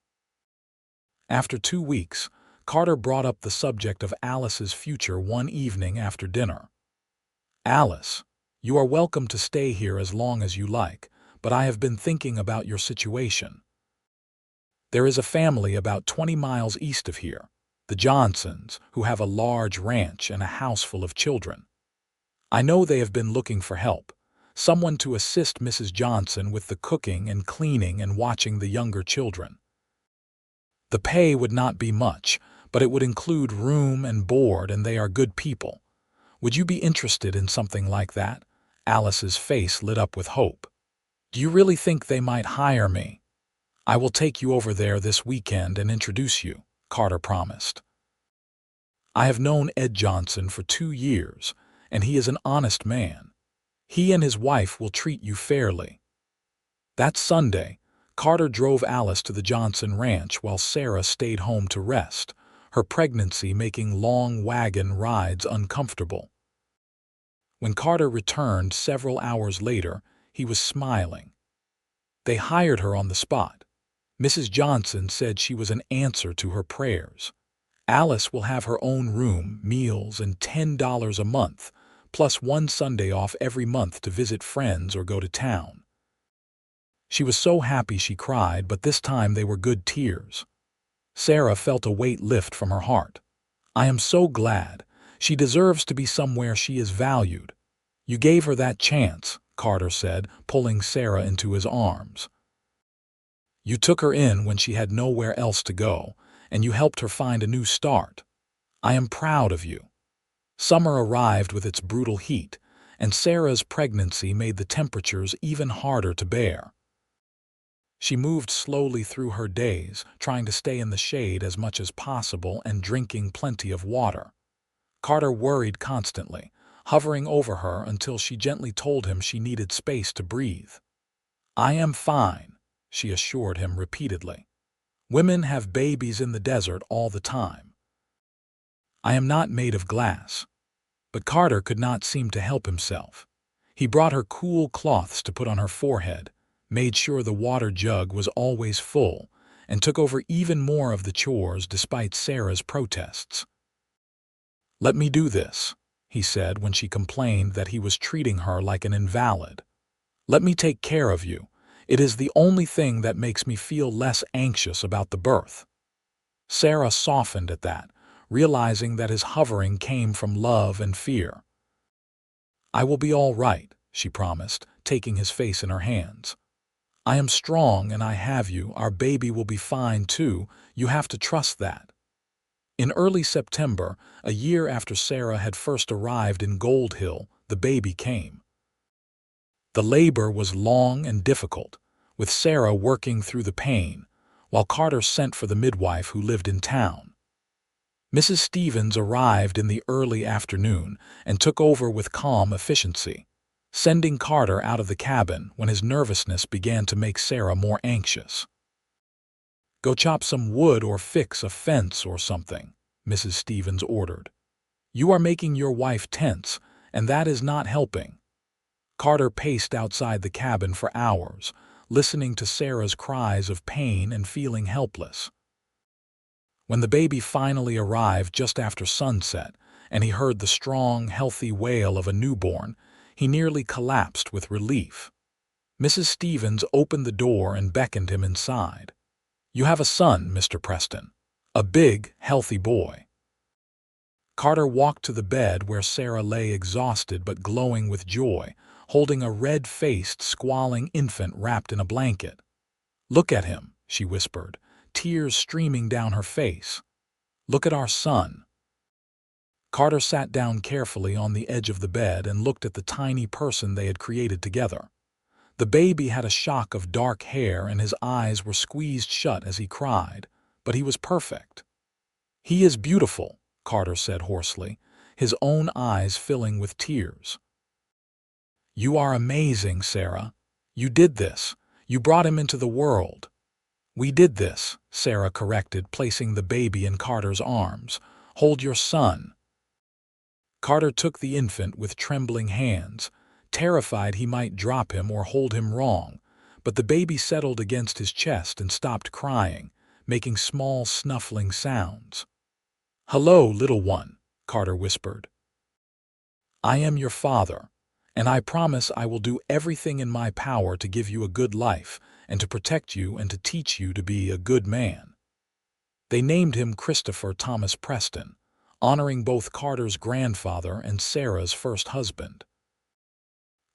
After 2 weeks, Carter brought up the subject of Alice's future one evening after dinner. "Alice, you are welcome to stay here as long as you like, but I have been thinking about your situation. There is a family about 20 miles east of here, the Johnsons, who have a large ranch and a house full of children. I know they have been looking for help, someone to assist Mrs. Johnson with the cooking and cleaning and watching the younger children. The pay would not be much, but it would include room and board, and they are good people. Would you be interested in something like that?" Alice's face lit up with hope. "Do you really think they might hire me?" "I will take you over there this weekend and introduce you," Carter promised. "I have known Ed Johnson for 2 years, and he is an honest man. He and his wife will treat you fairly." That Sunday, Carter drove Alice to the Johnson ranch while Sarah stayed home to rest, her pregnancy making long wagon rides uncomfortable. When Carter returned several hours later, he was smiling. They hired her on the spot. Mrs. Johnson said she was an answer to her prayers. Alice will have her own room, meals, and $10 a month, plus 1 Sunday off every month to visit friends or go to town. She was so happy she cried, but this time they were good tears. Sarah felt a weight lift from her heart. "I am so glad. She deserves to be somewhere she is valued." "You gave her that chance," Carter said, pulling Sarah into his arms. "You took her in when she had nowhere else to go, and you helped her find a new start. I am proud of you." Summer arrived with its brutal heat, and Sarah's pregnancy made the temperatures even harder to bear. She moved slowly through her days, trying to stay in the shade as much as possible and drinking plenty of water. Carter worried constantly, hovering over her until she gently told him she needed space to breathe. "I am fine," she assured him repeatedly. "Women have babies in the desert all the time. I am not made of glass." But Carter could not seem to help himself. He brought her cool cloths to put on her forehead, made sure the water jug was always full, and took over even more of the chores despite Sarah's protests. "Let me do this," he said when she complained that he was treating her like an invalid. "Let me take care of you. It is the only thing that makes me feel less anxious about the birth." Sarah softened at that, realizing that his hovering came from love and fear. "I will be all right," she promised, taking his face in her hands. "I am strong and I have you. Our baby will be fine too. You have to trust that." In early September, a year after Sarah had first arrived in Gold Hill, the baby came. The labor was long and difficult, with Sarah working through the pain, while Carter sent for the midwife who lived in town. Mrs. Stevens arrived in the early afternoon and took over with calm efficiency, sending Carter out of the cabin when his nervousness began to make Sarah more anxious. "Go chop some wood or fix a fence or something," Mrs. Stevens ordered. "You are making your wife tense, and that is not helping." Carter paced outside the cabin for hours, listening to Sarah's cries of pain and feeling helpless. When the baby finally arrived just after sunset, and he heard the strong, healthy wail of a newborn, he nearly collapsed with relief. Mrs. Stevens opened the door and beckoned him inside. "You have a son, Mr. Preston. A big, healthy boy." Carter walked to the bed where Sarah lay exhausted but glowing with joy, holding a red-faced, squalling infant wrapped in a blanket. "Look at him," she whispered, tears streaming down her face. "Look at our son." Carter sat down carefully on the edge of the bed and looked at the tiny person they had created together. The baby had a shock of dark hair and his eyes were squeezed shut as he cried, but he was perfect. "He is beautiful," Carter said hoarsely, his own eyes filling with tears. "You are amazing, Sarah. You did this. You brought him into the world." "We did this," Sarah corrected, placing the baby in Carter's arms. "Hold your son." Carter took the infant with trembling hands, terrified he might drop him or hold him wrong, but the baby settled against his chest and stopped crying, making small snuffling sounds. "Hello, little one," Carter whispered. "I am your father, and I promise I will do everything in my power to give you a good life and to protect you and to teach you to be a good man." They named him Christopher Thomas Preston, honoring both Carter's grandfather and Sarah's first husband.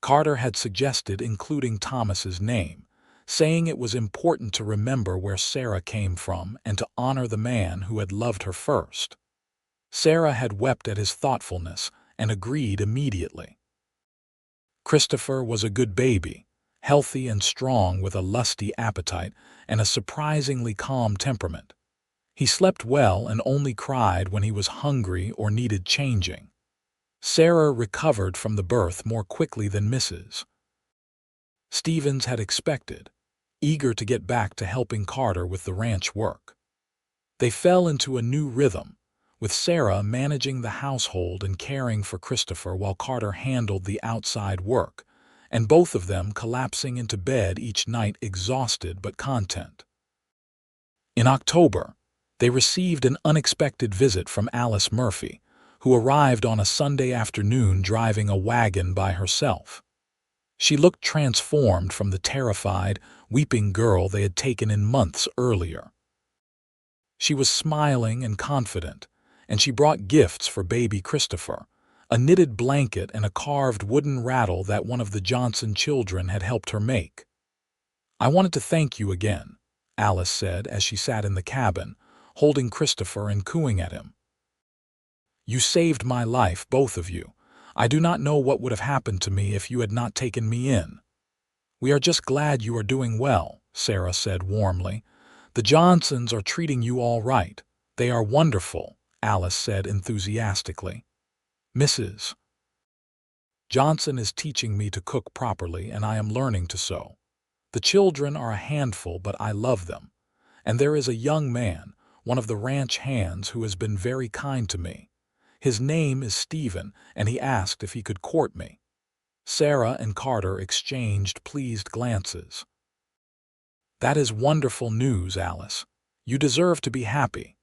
Carter had suggested including Thomas's name, saying it was important to remember where Sarah came from and to honor the man who had loved her first. Sarah had wept at his thoughtfulness and agreed immediately. Christopher was a good baby, healthy and strong with a lusty appetite and a surprisingly calm temperament. He slept well and only cried when he was hungry or needed changing. Sarah recovered from the birth more quickly than Mrs. Stevens had expected, eager to get back to helping Carter with the ranch work. They fell into a new rhythm, with Sarah managing the household and caring for Christopher while Carter handled the outside work, and both of them collapsing into bed each night exhausted but content. In October, they received an unexpected visit from Alice Murphy, who arrived on a Sunday afternoon driving a wagon by herself. She looked transformed from the terrified, weeping girl they had taken in months earlier. She was smiling and confident, and she brought gifts for baby Christopher, a knitted blanket and a carved wooden rattle that one of the Johnson children had helped her make. "I wanted to thank you again," Alice said as she sat in the cabin, holding Christopher and cooing at him. "You saved my life, both of you. I do not know what would have happened to me if you had not taken me in." "We are just glad you are doing well," Sarah said warmly. "The Johnsons are treating you all right. They are wonderful," Alice said enthusiastically. "Mrs. Johnson is teaching me to cook properly, and I am learning to sew. The children are a handful, but I love them. And there is a young man, one of the ranch hands, who has been very kind to me. His name is Stephen, and he asked if he could court me." Sarah and Carter exchanged pleased glances. "That is wonderful news, Alice. You deserve to be happy."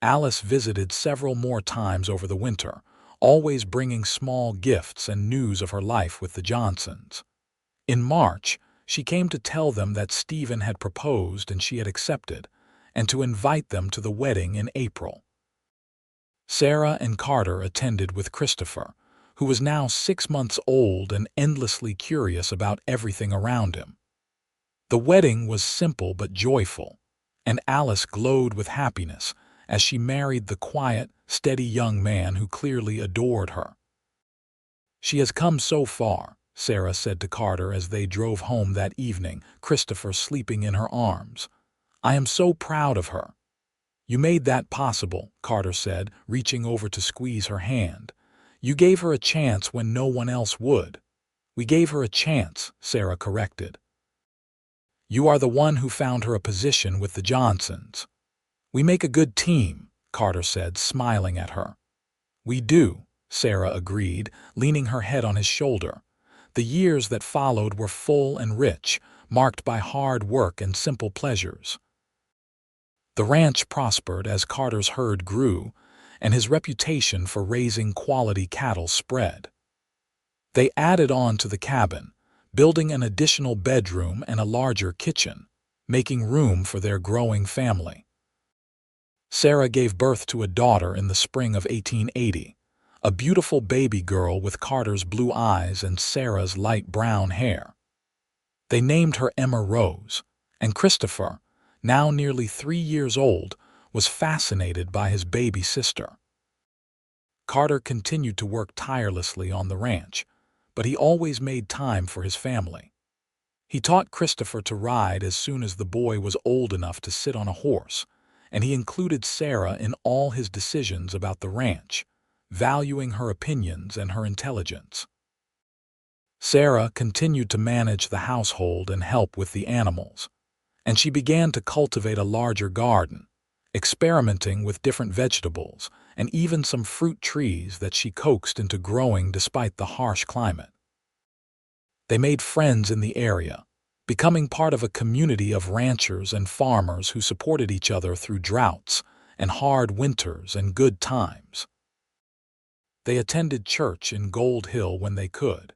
Alice visited several more times over the winter, always bringing small gifts and news of her life with the Johnsons. In March, she came to tell them that Stephen had proposed and she had accepted, and to invite them to the wedding in April. Sarah and Carter attended with Christopher, who was now 6 months old and endlessly curious about everything around him. The wedding was simple but joyful, and Alice glowed with happiness as she married the quiet, steady young man who clearly adored her. "She has come so far," Sarah said to Carter as they drove home that evening, Christopher sleeping in her arms. "I am so proud of her." "You made that possible," Carter said, reaching over to squeeze her hand. "You gave her a chance when no one else would." "We gave her a chance," Sarah corrected. "You are the one who found her a position with the Johnsons." "We make a good team," Carter said, smiling at her. "We do," Sarah agreed, leaning her head on his shoulder. The years that followed were full and rich, marked by hard work and simple pleasures. The ranch prospered as Carter's herd grew, and his reputation for raising quality cattle spread. They added on to the cabin, building an additional bedroom and a larger kitchen, making room for their growing family. Sarah gave birth to a daughter in the spring of 1880, a beautiful baby girl with Carter's blue eyes and Sarah's light brown hair. They named her Emma Rose, and Christopher, now nearly 3 years old, was fascinated by his baby sister. Carter continued to work tirelessly on the ranch, but he always made time for his family. He taught Christopher to ride as soon as the boy was old enough to sit on a horse, and he included Sarah in all his decisions about the ranch, valuing her opinions and her intelligence. Sarah continued to manage the household and help with the animals, and she began to cultivate a larger garden, experimenting with different vegetables and even some fruit trees that she coaxed into growing despite the harsh climate. They made friends in the area, becoming part of a community of ranchers and farmers who supported each other through droughts and hard winters and good times. They attended church in Gold Hill when they could,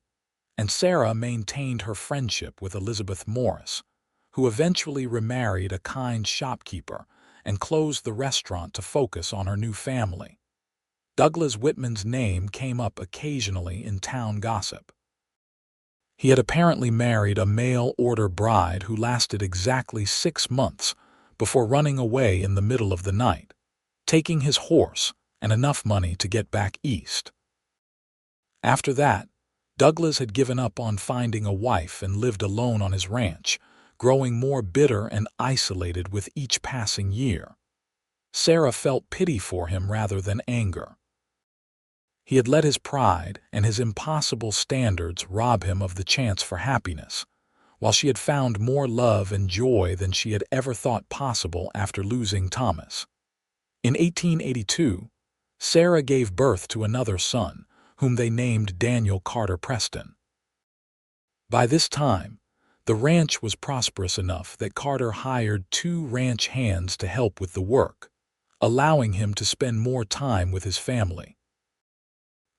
and Sarah maintained her friendship with Elizabeth Morris, who eventually remarried a kind shopkeeper and closed the restaurant to focus on her new family. Douglas Whitman's name came up occasionally in town gossip. He had apparently married a mail-order bride who lasted exactly 6 months before running away in the middle of the night, taking his horse and enough money to get back east. After that, Douglas had given up on finding a wife and lived alone on his ranch, growing more bitter and isolated with each passing year. Sarah felt pity for him rather than anger. He had let his pride and his impossible standards rob him of the chance for happiness, while she had found more love and joy than she had ever thought possible after losing Thomas. In 1882, Sarah gave birth to another son, whom they named Daniel Carter Preston. By this time, the ranch was prosperous enough that Carter hired 2 ranch hands to help with the work, allowing him to spend more time with his family.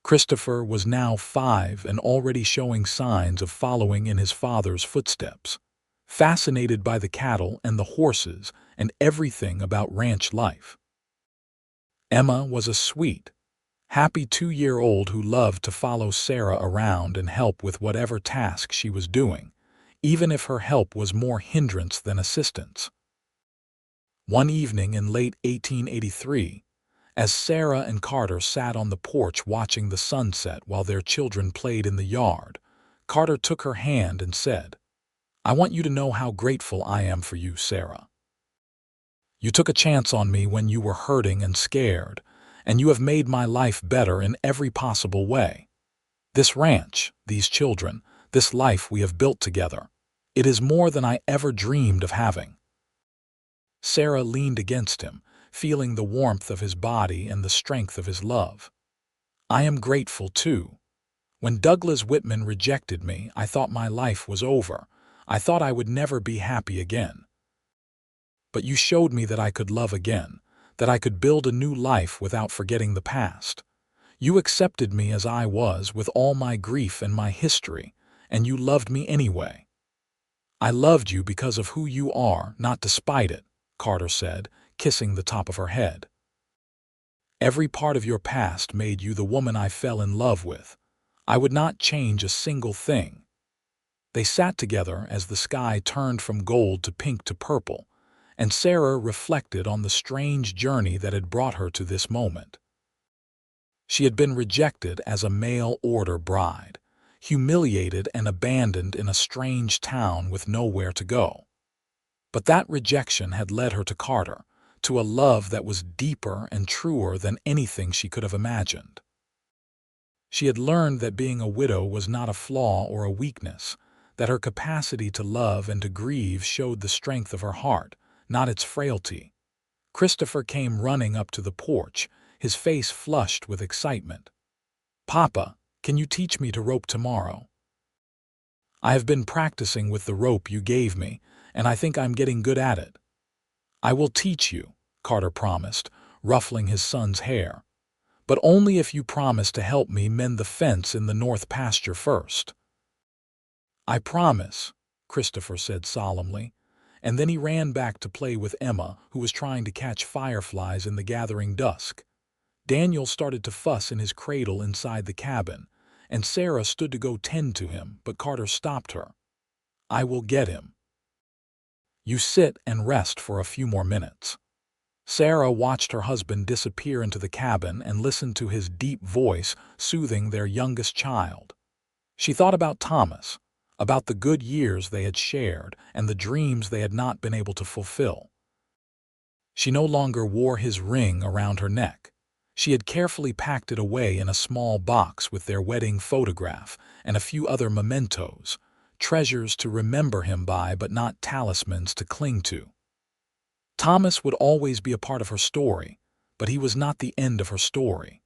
Christopher was now 5 and already showing signs of following in his father's footsteps, fascinated by the cattle and the horses and everything about ranch life. Emma was a sweet, happy 2-year-old who loved to follow Sarah around and help with whatever task she was doing, even if her help was more hindrance than assistance. One evening in late 1883, as Sarah and Carter sat on the porch watching the sunset while their children played in the yard, Carter took her hand and said, "I want you to know how grateful I am for you, Sarah. You took a chance on me when you were hurting and scared, and you have made my life better in every possible way. This ranch, these children, this life we have built together, it is more than I ever dreamed of having." Sarah leaned against him, feeling the warmth of his body and the strength of his love. "I am grateful, too. When Douglas Whitman rejected me, I thought my life was over. I thought I would never be happy again. But you showed me that I could love again, that I could build a new life without forgetting the past. You accepted me as I was with all my grief and my history, and you loved me anyway." "I loved you because of who you are, not despite it," Carter said, kissing the top of her head. "Every part of your past made you the woman I fell in love with. I would not change a single thing." They sat together as the sky turned from gold to pink to purple, and Sarah reflected on the strange journey that had brought her to this moment. She had been rejected as a mail-order bride, humiliated and abandoned in a strange town with nowhere to go. But that rejection had led her to Carter, to a love that was deeper and truer than anything she could have imagined. She had learned that being a widow was not a flaw or a weakness, that her capacity to love and to grieve showed the strength of her heart, not its frailty. Christopher came running up to the porch, his face flushed with excitement. "Papa, can you teach me to rope tomorrow? I have been practicing with the rope you gave me, and I think I'm getting good at it." "I will teach you," Carter promised, ruffling his son's hair. "But only if you promise to help me mend the fence in the north pasture first." "I promise," Christopher said solemnly, and then he ran back to play with Emma, who was trying to catch fireflies in the gathering dusk. Daniel started to fuss in his cradle inside the cabin, and Sarah stood to go tend to him, but Carter stopped her. "I will get him. You sit and rest for a few more minutes." Sarah watched her husband disappear into the cabin and listened to his deep voice soothing their youngest child. She thought about Thomas, about the good years they had shared and the dreams they had not been able to fulfill. She no longer wore his ring around her neck. She had carefully packed it away in a small box with their wedding photograph and a few other mementos, treasures to remember him by but not talismans to cling to. Thomas would always be a part of her story, but he was not the end of her story.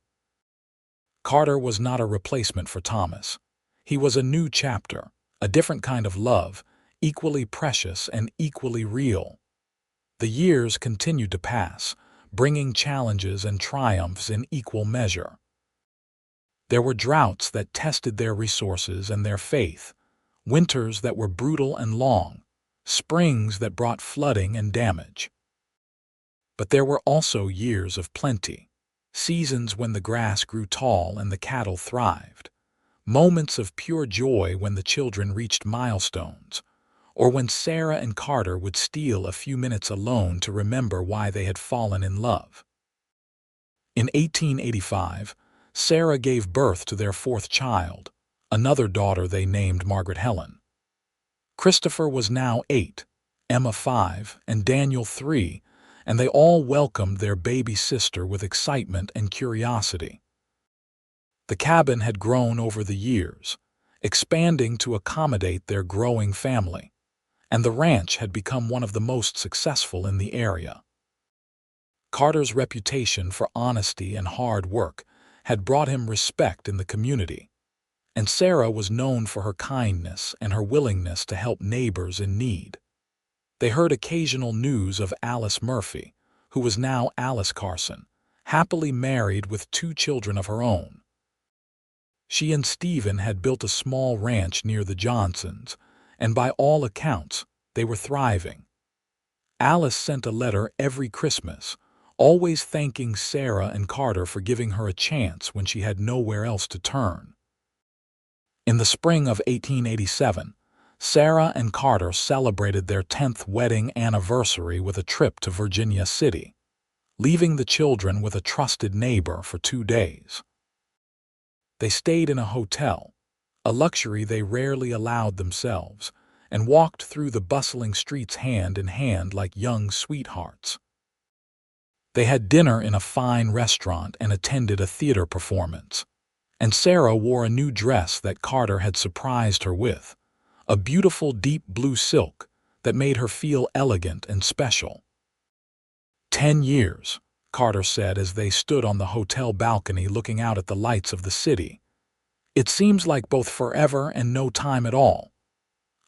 Carter was not a replacement for Thomas. He was a new chapter, a different kind of love, equally precious and equally real. The years continued to pass, bringing challenges and triumphs in equal measure. There were droughts that tested their resources and their faith, winters that were brutal and long, springs that brought flooding and damage. But there were also years of plenty, seasons when the grass grew tall and the cattle thrived, moments of pure joy when the children reached milestones, or when Sarah and Carter would steal a few minutes alone to remember why they had fallen in love. In 1885, Sarah gave birth to their fourth child, another daughter they named Margaret Helen. Christopher was now 8, Emma 5, and Daniel 3, and they all welcomed their baby sister with excitement and curiosity. The cabin had grown over the years, expanding to accommodate their growing family, and the ranch had become one of the most successful in the area. Carter's reputation for honesty and hard work had brought him respect in the community, and Sarah was known for her kindness and her willingness to help neighbors in need. They heard occasional news of Alice Murphy, who was now Alice Carson, happily married with 2 children of her own. She and Stephen had built a small ranch near the Johnsons, and by all accounts, they were thriving. Alice sent a letter every Christmas, always thanking Sarah and Carter for giving her a chance when she had nowhere else to turn. In the spring of 1887, Sarah and Carter celebrated their 10th wedding anniversary with a trip to Virginia City, leaving the children with a trusted neighbor for 2 days. They stayed in a hotel, a luxury they rarely allowed themselves, and walked through the bustling streets hand in hand like young sweethearts. They had dinner in a fine restaurant and attended a theater performance, and Sarah wore a new dress that Carter had surprised her with, a beautiful deep blue silk that made her feel elegant and special. 10 years, Carter said as they stood on the hotel balcony looking out at the lights of the city. It seems like both forever and no time at all.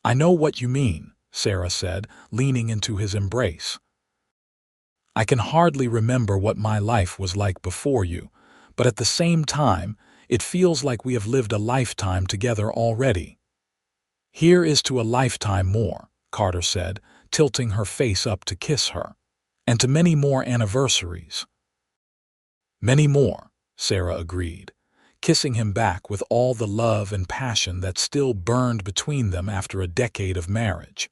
I know what you mean, Sarah said, leaning into his embrace. I can hardly remember what my life was like before you, but at the same time, it feels like we have lived a lifetime together already. Here is to a lifetime more, Carter said, tilting her face up to kiss her, and to many more anniversaries. Many more, Sarah agreed, kissing him back with all the love and passion that still burned between them after a decade of marriage.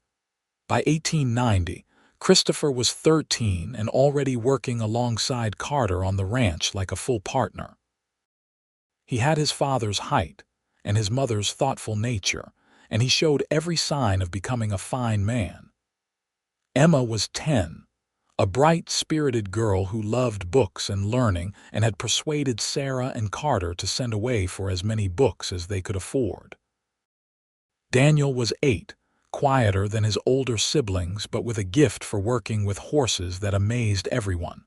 By 1890, Christopher was 13 and already working alongside Carter on the ranch like a full partner. He had his father's height and his mother's thoughtful nature, and he showed every sign of becoming a fine man. Emma was 10, a bright, spirited girl who loved books and learning and had persuaded Sarah and Carter to send away for as many books as they could afford. Daniel was 8, quieter than his older siblings but with a gift for working with horses that amazed everyone.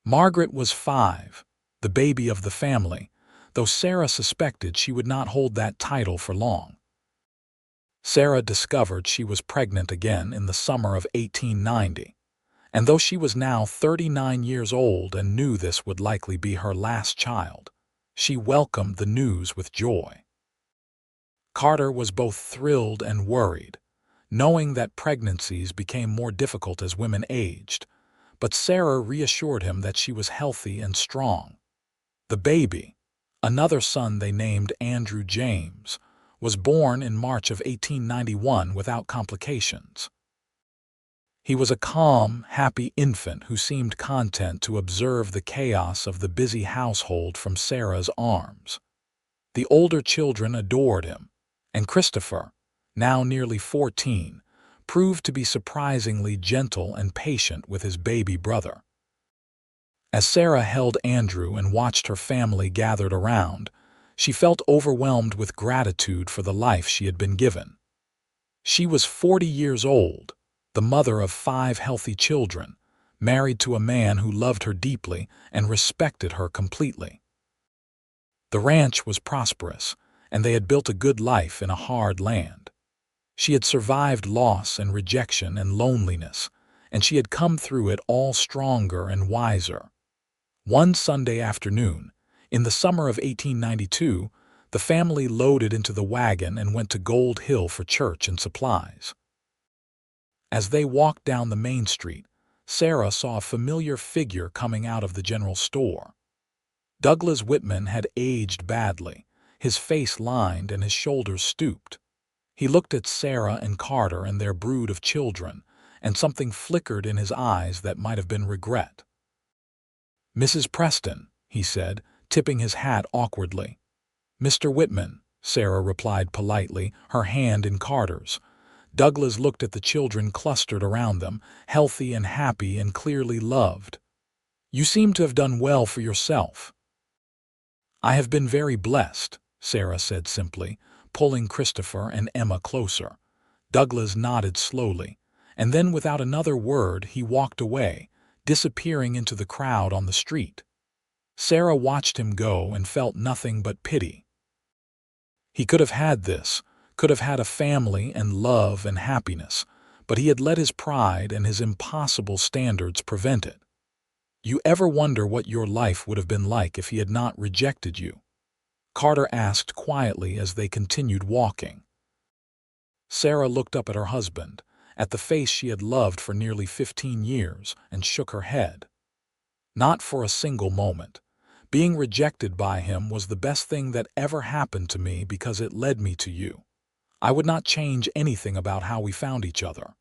Margaret was 5, the baby of the family, though Sarah suspected she would not hold that title for long. Sarah discovered she was pregnant again in the summer of 1890, and though she was now 39 years old and knew this would likely be her last child, she welcomed the news with joy. Carter was both thrilled and worried, knowing that pregnancies became more difficult as women aged, but Sarah reassured him that she was healthy and strong. The baby, another son they named Andrew James, was born in March of 1891 without complications. He was a calm, happy infant who seemed content to observe the chaos of the busy household from Sarah's arms. The older children adored him, and Christopher, now nearly 14, proved to be surprisingly gentle and patient with his baby brother. As Sarah held Andrew and watched her family gathered around, she felt overwhelmed with gratitude for the life she had been given. She was 40 years old, the mother of 5 healthy children, married to a man who loved her deeply and respected her completely. The ranch was prosperous, and they had built a good life in a hard land. She had survived loss and rejection and loneliness, and she had come through it all stronger and wiser. One Sunday afternoon, in the summer of 1892, the family loaded into the wagon and went to Gold Hill for church and supplies. As they walked down the main street, Sarah saw a familiar figure coming out of the general store. Douglas Whitman had aged badly, his face lined and his shoulders stooped. He looked at Sarah and Carter and their brood of children, and something flickered in his eyes that might have been regret. "Mrs. Preston," he said, tipping his hat awkwardly. "Mr. Whitman," Sarah replied politely, her hand in Carter's. Douglas looked at the children clustered around them, healthy and happy and clearly loved. "You seem to have done well for yourself." "I have been very blessed," Sarah said simply, pulling Christopher and Emma closer. Douglas nodded slowly, and then without another word he walked away, disappearing into the crowd on the street. Sarah watched him go and felt nothing but pity. He could have had this, could have had a family and love and happiness, but he had let his pride and his impossible standards prevent it. "You ever wonder what your life would have been like if he had not rejected you?" Carter asked quietly as they continued walking. Sarah looked up at her husband, at the face she had loved for nearly 15 years, and shook her head. "Not for a single moment. Being rejected by him was the best thing that ever happened to me because it led me to you. I would not change anything about how we found each other."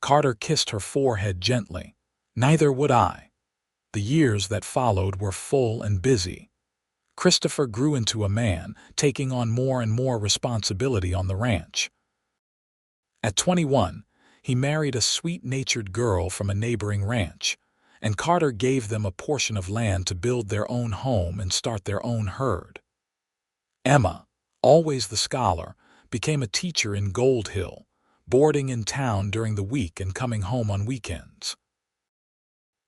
Carter kissed her forehead gently. "Neither would I." The years that followed were full and busy. Christopher grew into a man, taking on more and more responsibility on the ranch. At 21, he married a sweet-natured girl from a neighboring ranch, and Carter gave them a portion of land to build their own home and start their own herd. Emma, always the scholar, became a teacher in Gold Hill, boarding in town during the week and coming home on weekends.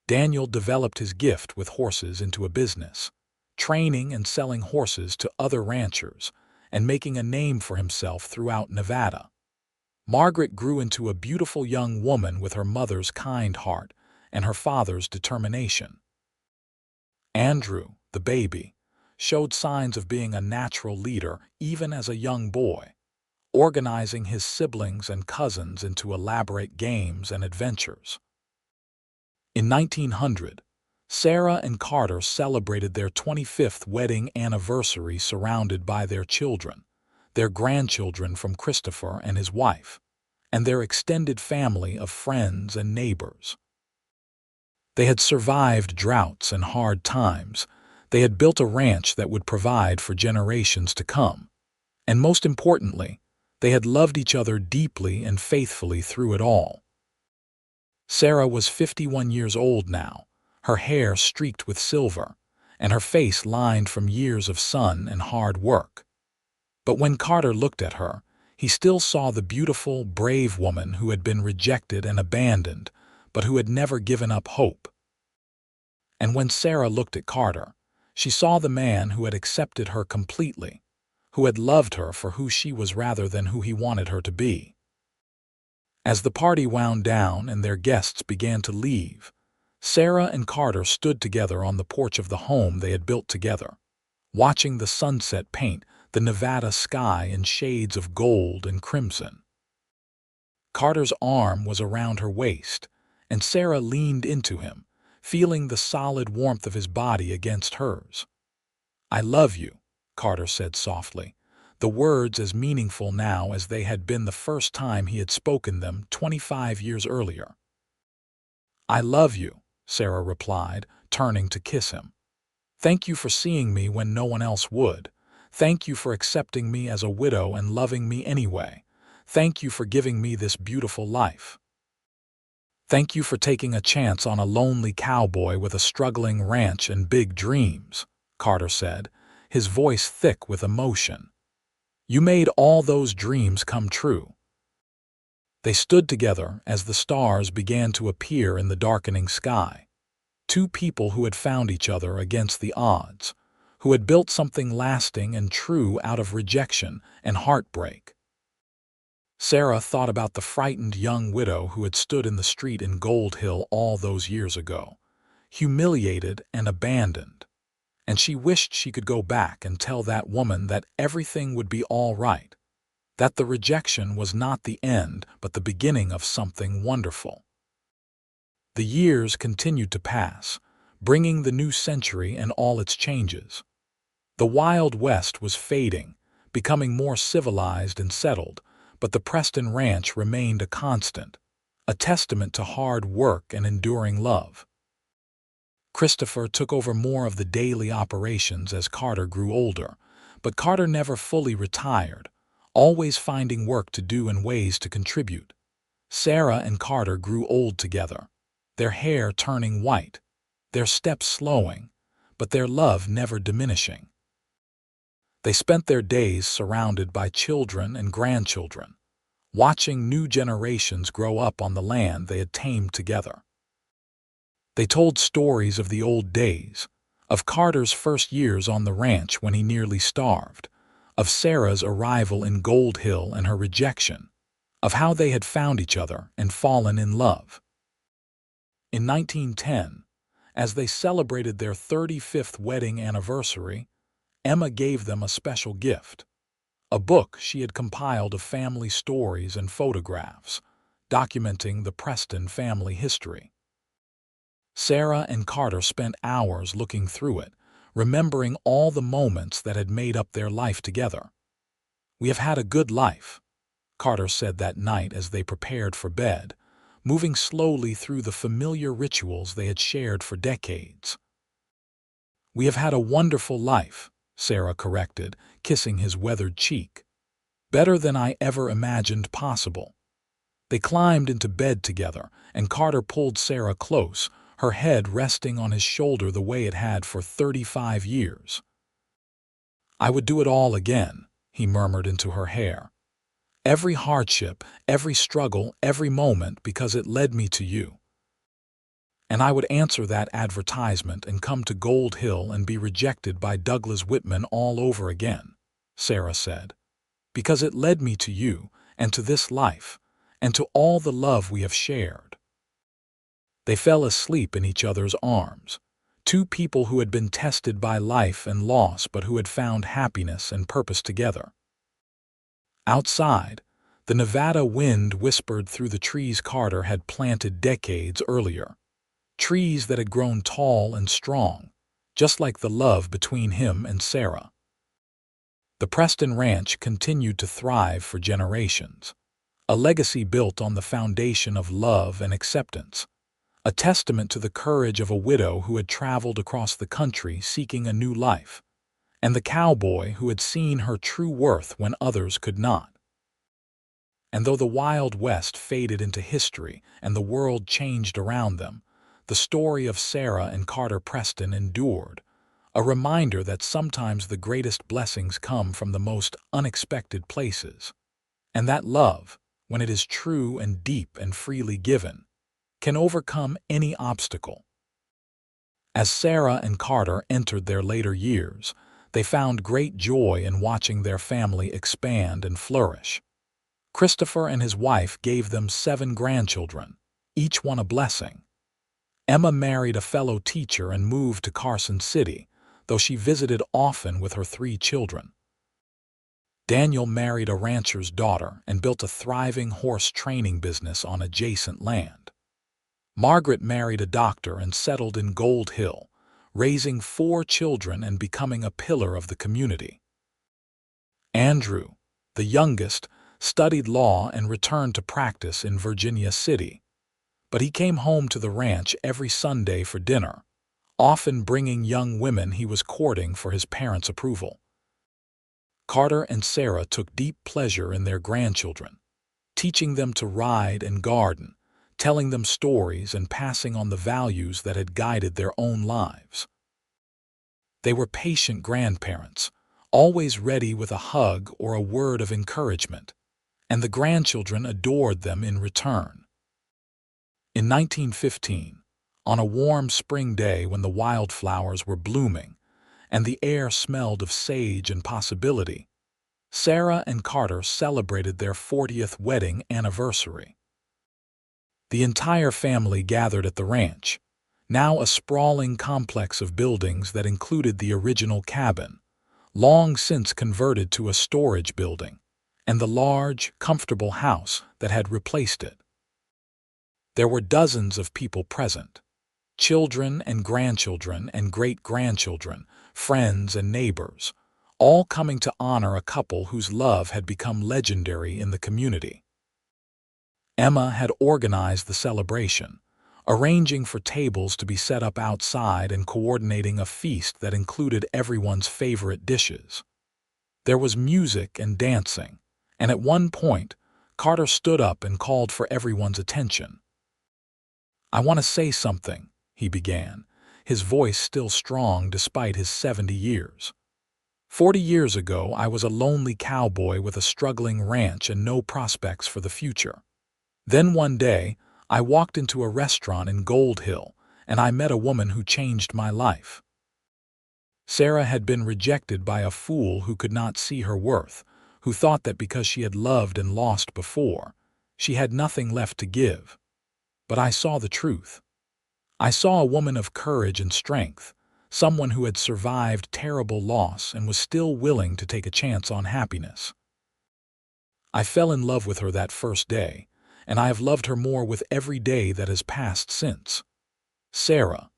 Daniel developed his gift with horses into a business, training and selling horses to other ranchers, and making a name for himself throughout Nevada. Margaret grew into a beautiful young woman with her mother's kind heart and her father's determination. Andrew, the baby, showed signs of being a natural leader even as a young boy, organizing his siblings and cousins into elaborate games and adventures. In 1900, Sarah and Carter celebrated their 25th wedding anniversary surrounded by their children, their grandchildren from Christopher and his wife, and their extended family of friends and neighbors. They had survived droughts and hard times. They had built a ranch that would provide for generations to come. And most importantly, they had loved each other deeply and faithfully through it all. Sarah was 51 years old now, her hair streaked with silver, and her face lined from years of sun and hard work. But when Carter looked at her, he still saw the beautiful, brave woman who had been rejected and abandoned, but who had never given up hope. And when Sarah looked at Carter, she saw the man who had accepted her completely, who had loved her for who she was rather than who he wanted her to be. As the party wound down and their guests began to leave, Sarah and Carter stood together on the porch of the home they had built together, watching the sunset paint the Nevada sky in shades of gold and crimson. Carter's arm was around her waist, and Sarah leaned into him, feeling the solid warmth of his body against hers. "I love you," Carter said softly, the words as meaningful now as they had been the first time he had spoken them 25 years earlier. "I love you," Sarah replied, turning to kiss him. "Thank you for seeing me when no one else would. Thank you for accepting me as a widow and loving me anyway. Thank you for giving me this beautiful life. Thank you for taking a chance on a lonely cowboy with a struggling ranch and big dreams," Carter said, his voice thick with emotion. "You made all those dreams come true." They stood together as the stars began to appear in the darkening sky. Two people who had found each other against the odds, who had built something lasting and true out of rejection and heartbreak. Sarah thought about the frightened young widow who had stood in the street in Gold Hill all those years ago, humiliated and abandoned, and she wished she could go back and tell that woman that everything would be all right, that the rejection was not the end but the beginning of something wonderful. The years continued to pass, bringing the new century and all its changes. The Wild West was fading, becoming more civilized and settled, but the Preston Ranch remained a constant, a testament to hard work and enduring love. Christopher took over more of the daily operations as Carter grew older, but Carter never fully retired, always finding work to do and ways to contribute. Sarah and Carter grew old together, their hair turning white, their steps slowing, but their love never diminishing. They spent their days surrounded by children and grandchildren, watching new generations grow up on the land they had tamed together. They told stories of the old days, of Carter's first years on the ranch when he nearly starved, of Sarah's arrival in Gold Hill and her rejection, of how they had found each other and fallen in love. In 1910, as they celebrated their 35th wedding anniversary, Emma gave them a special gift, a book she had compiled of family stories and photographs, documenting the Preston family history. Sarah and Carter spent hours looking through it, remembering all the moments that had made up their life together. "We have had a good life," Carter said that night as they prepared for bed, moving slowly through the familiar rituals they had shared for decades. "We have had a wonderful life," Sarah corrected, kissing his weathered cheek. "Better than I ever imagined possible." They climbed into bed together, and Carter pulled Sarah close, her head resting on his shoulder the way it had for 35 years. "I would do it all again," he murmured into her hair. "Every hardship, every struggle, every moment, because it led me to you. And I would answer that advertisement and come to Gold Hill and be rejected by Douglas Whitman all over again," Sarah said, "because it led me to you and to this life and to all the love we have shared." They fell asleep in each other's arms, two people who had been tested by life and loss but who had found happiness and purpose together. Outside, the Nevada wind whispered through the trees Carter had planted decades earlier, trees that had grown tall and strong, just like the love between him and Sarah. The Preston Ranch continued to thrive for generations, a legacy built on the foundation of love and acceptance, a testament to the courage of a widow who had traveled across the country seeking a new life, and the cowboy who had seen her true worth when others could not. And though the Wild West faded into history and the world changed around them, the story of Sarah and Carter Preston endured, a reminder that sometimes the greatest blessings come from the most unexpected places, and that love, when it is true and deep and freely given, can overcome any obstacle. As Sarah and Carter entered their later years, they found great joy in watching their family expand and flourish. Christopher and his wife gave them 7 grandchildren, each one a blessing. Emma married a fellow teacher and moved to Carson City, though she visited often with her 3 children. Daniel married a rancher's daughter and built a thriving horse training business on adjacent land. Margaret married a doctor and settled in Gold Hill, raising 4 children and becoming a pillar of the community. Andrew, the youngest, studied law and returned to practice in Virginia City, but he came home to the ranch every Sunday for dinner, often bringing young women he was courting for his parents' approval. Carter and Sarah took deep pleasure in their grandchildren, teaching them to ride and garden, telling them stories and passing on the values that had guided their own lives. They were patient grandparents, always ready with a hug or a word of encouragement, and the grandchildren adored them in return. In 1915, on a warm spring day when the wildflowers were blooming and the air smelled of sage and possibility, Sarah and Carter celebrated their 40th wedding anniversary. The entire family gathered at the ranch, now a sprawling complex of buildings that included the original cabin, long since converted to a storage building, and the large, comfortable house that had replaced it. There were dozens of people present, children and grandchildren and great-grandchildren, friends and neighbors, all coming to honor a couple whose love had become legendary in the community. Emma had organized the celebration, arranging for tables to be set up outside and coordinating a feast that included everyone's favorite dishes. There was music and dancing, and at one point, Carter stood up and called for everyone's attention. "I want to say something," he began, his voice still strong despite his 70 years. 40 years ago, I was a lonely cowboy with a struggling ranch and no prospects for the future. Then one day, I walked into a restaurant in Gold Hill, and I met a woman who changed my life. Sarah had been rejected by a fool who could not see her worth, who thought that because she had loved and lost before, she had nothing left to give. But I saw the truth. I saw a woman of courage and strength, someone who had survived terrible loss and was still willing to take a chance on happiness. I fell in love with her that first day, and I have loved her more with every day that has passed since. Sarah,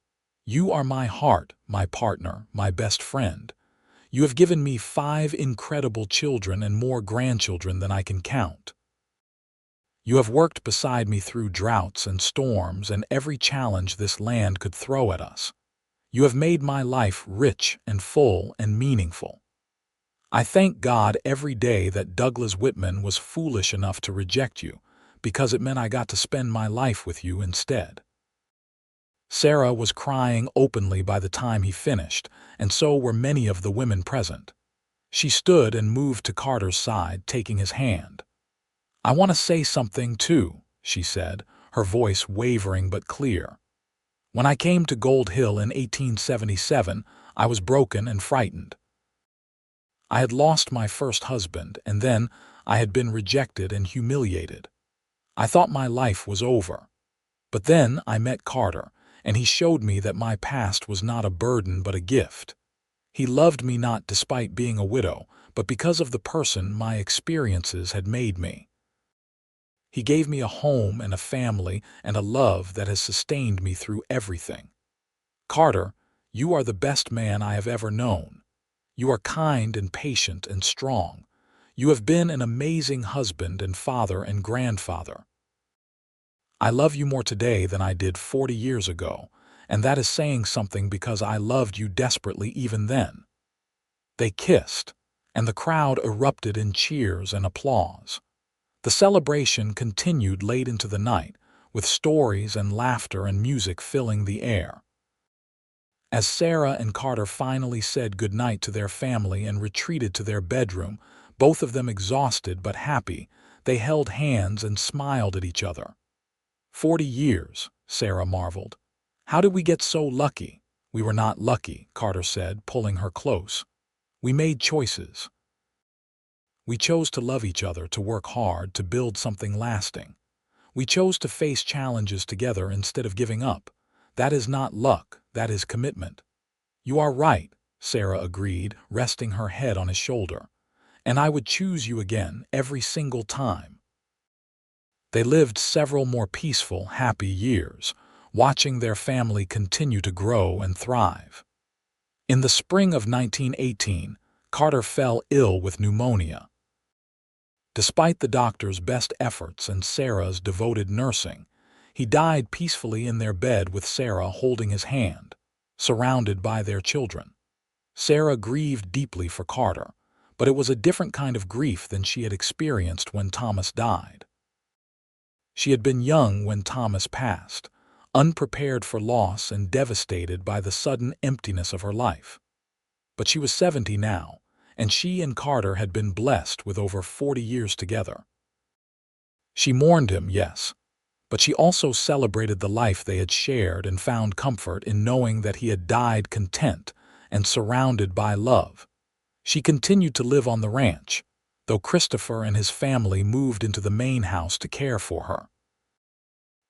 you are my heart, my partner, my best friend. You have given me 5 incredible children and more grandchildren than I can count. You have worked beside me through droughts and storms and every challenge this land could throw at us. You have made my life rich and full and meaningful. I thank God every day that Douglas Whitman was foolish enough to reject you, because it meant I got to spend my life with you instead." Sarah was crying openly by the time he finished, and so were many of the women present. She stood and moved to Carter's side, taking his hand. "I want to say something, too," she said, her voice wavering but clear. "When I came to Gold Hill in 1877, I was broken and frightened. I had lost my first husband, and then I had been rejected and humiliated. I thought my life was over. But then I met Carter, and he showed me that my past was not a burden but a gift. He loved me not despite being a widow, but because of the person my experiences had made me. He gave me a home and a family and a love that has sustained me through everything. Carter, you are the best man I have ever known. You are kind and patient and strong. You have been an amazing husband and father and grandfather. I love you more today than I did 40 years ago, and that is saying something because I loved you desperately even then." They kissed, and the crowd erupted in cheers and applause. The celebration continued late into the night, with stories and laughter and music filling the air. As Sarah and Carter finally said goodnight to their family and retreated to their bedroom, both of them exhausted but happy, they held hands and smiled at each other. 40 years, Sarah marveled. "How did we get so lucky?" "We were not lucky," Carter said, pulling her close. "We made choices. We chose to love each other, to work hard, to build something lasting. We chose to face challenges together instead of giving up. That is not luck, that is commitment." "You are right," Sarah agreed, resting her head on his shoulder. "And I would choose you again every single time." They lived several more peaceful, happy years, watching their family continue to grow and thrive. In the spring of 1918, Carter fell ill with pneumonia. Despite the doctor's best efforts and Sarah's devoted nursing, he died peacefully in their bed with Sarah holding his hand, surrounded by their children. Sarah grieved deeply for Carter, but it was a different kind of grief than she had experienced when Thomas died. She had been young when Thomas passed, unprepared for loss and devastated by the sudden emptiness of her life. But she was 70 now, and she and Carter had been blessed with over 40 years together. She mourned him, yes, but she also celebrated the life they had shared and found comfort in knowing that he had died content and surrounded by love. She continued to live on the ranch, though Christopher and his family moved into the main house to care for her.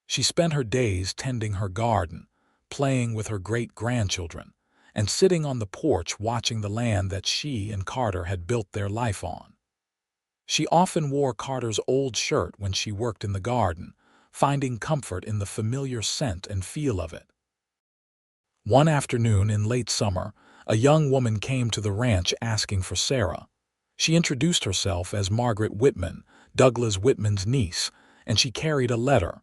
She spent her days tending her garden, playing with her great-grandchildren, and sitting on the porch watching the land that she and Carter had built their life on. She often wore Carter's old shirt when she worked in the garden, finding comfort in the familiar scent and feel of it. One afternoon in late summer, a young woman came to the ranch asking for Sarah. She introduced herself as Margaret Whitman, Douglas Whitman's niece, and she carried a letter.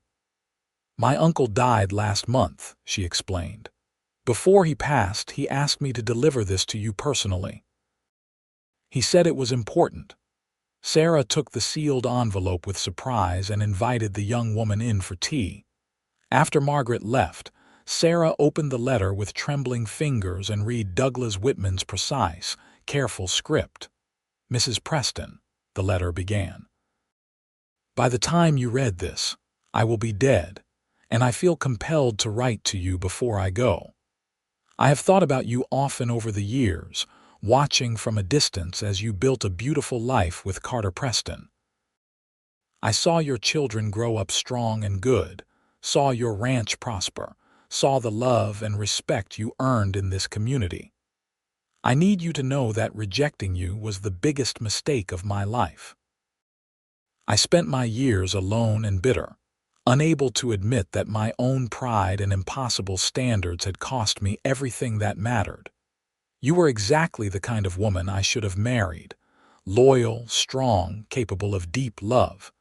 "My uncle died last month," she explained. "Before he passed, he asked me to deliver this to you personally. He said it was important." Sarah took the sealed envelope with surprise and invited the young woman in for tea. After Margaret left, Sarah opened the letter with trembling fingers and read Douglas Whitman's precise, careful script. "Mrs. Preston," the letter began. "By the time you read this, I will be dead, and I feel compelled to write to you before I go. I have thought about you often over the years, watching from a distance as you built a beautiful life with Carter Preston. I saw your children grow up strong and good, saw your ranch prosper, saw the love and respect you earned in this community. I need you to know that rejecting you was the biggest mistake of my life. I spent my years alone and bitter, unable to admit that my own pride and impossible standards had cost me everything that mattered. You were exactly the kind of woman I should have married, loyal, strong, capable of deep love,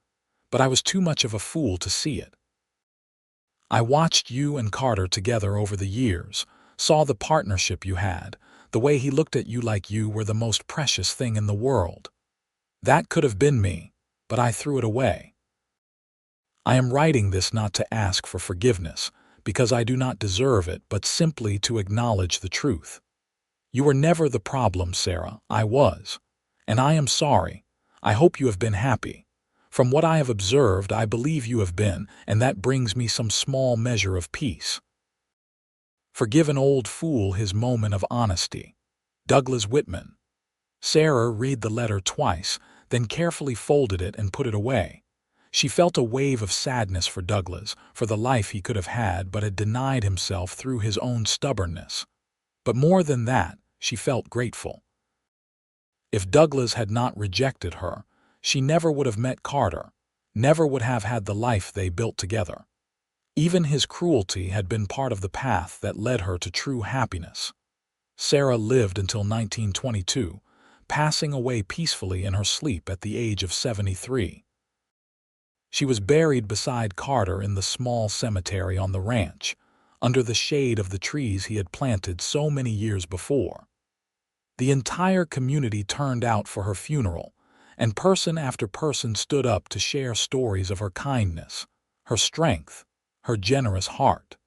but I was too much of a fool to see it. I watched you and Carter together over the years, saw the partnership you had, the way he looked at you like you were the most precious thing in the world. That could have been me, but I threw it away. I am writing this not to ask for forgiveness, because I do not deserve it, but simply to acknowledge the truth. You were never the problem, Sarah. I was. And I am sorry. I hope you have been happy. From what I have observed, I believe you have been, and that brings me some small measure of peace. Forgive an old fool his moment of honesty. Douglas Whitman." Sarah read the letter twice, then carefully folded it and put it away. She felt a wave of sadness for Douglas, for the life he could have had but had denied himself through his own stubbornness. But more than that, she felt grateful. If Douglas had not rejected her, she never would have met Carter, never would have had the life they built together. Even his cruelty had been part of the path that led her to true happiness. Sarah lived until 1922, passing away peacefully in her sleep at the age of 73. She was buried beside Carter in the small cemetery on the ranch, under the shade of the trees he had planted so many years before. The entire community turned out for her funeral, and person after person stood up to share stories of her kindness, her strength, her generous heart.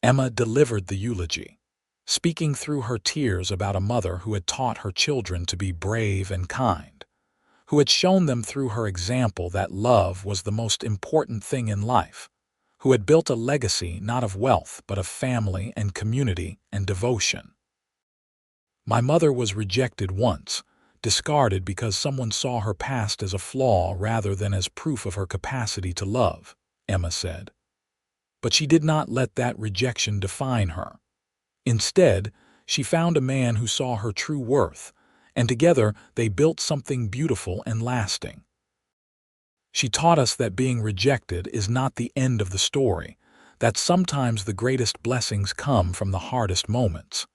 Emma delivered the eulogy, speaking through her tears about a mother who had taught her children to be brave and kind, who had shown them through her example that love was the most important thing in life, who had built a legacy not of wealth but of family and community and devotion. "My mother was rejected once, discarded because someone saw her past as a flaw rather than as proof of her capacity to love," Emma said. But she did not let that rejection define her. Instead, she found a man who saw her true worth, and together they built something beautiful and lasting. She taught us that being rejected is not the end of the story, that sometimes the greatest blessings come from the hardest moments.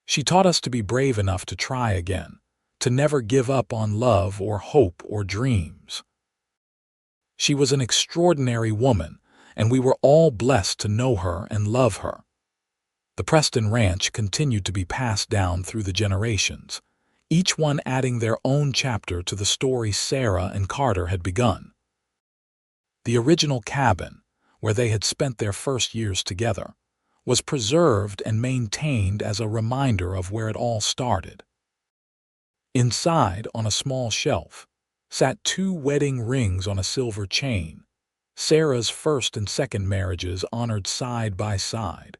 She taught us to be brave enough to try again, to never give up on love or hope or dreams. She was an extraordinary woman, and we were all blessed to know her and love her. The Preston Ranch continued to be passed down through the generations. each one adding their own chapter to the story Sarah and Carter had begun. The original cabin, where they had spent their first years together, was preserved and maintained as a reminder of where it all started. Inside, on a small shelf, sat 2 wedding rings on a silver chain, Sarah's first and second marriages honored side by side,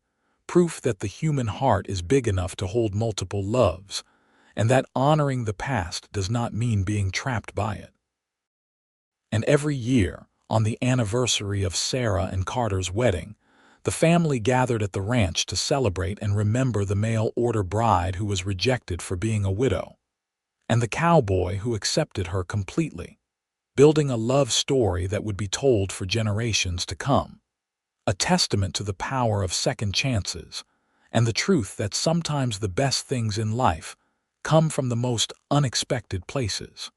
proof that the human heart is big enough to hold multiple loves, and that honoring the past does not mean being trapped by it. And every year, on the anniversary of Sarah and Carter's wedding, the family gathered at the ranch to celebrate and remember the mail-order bride who was rejected for being a widow, and the cowboy who accepted her completely, building a love story that would be told for generations to come, a testament to the power of second chances and the truth that sometimes the best things in life come from the most unexpected places.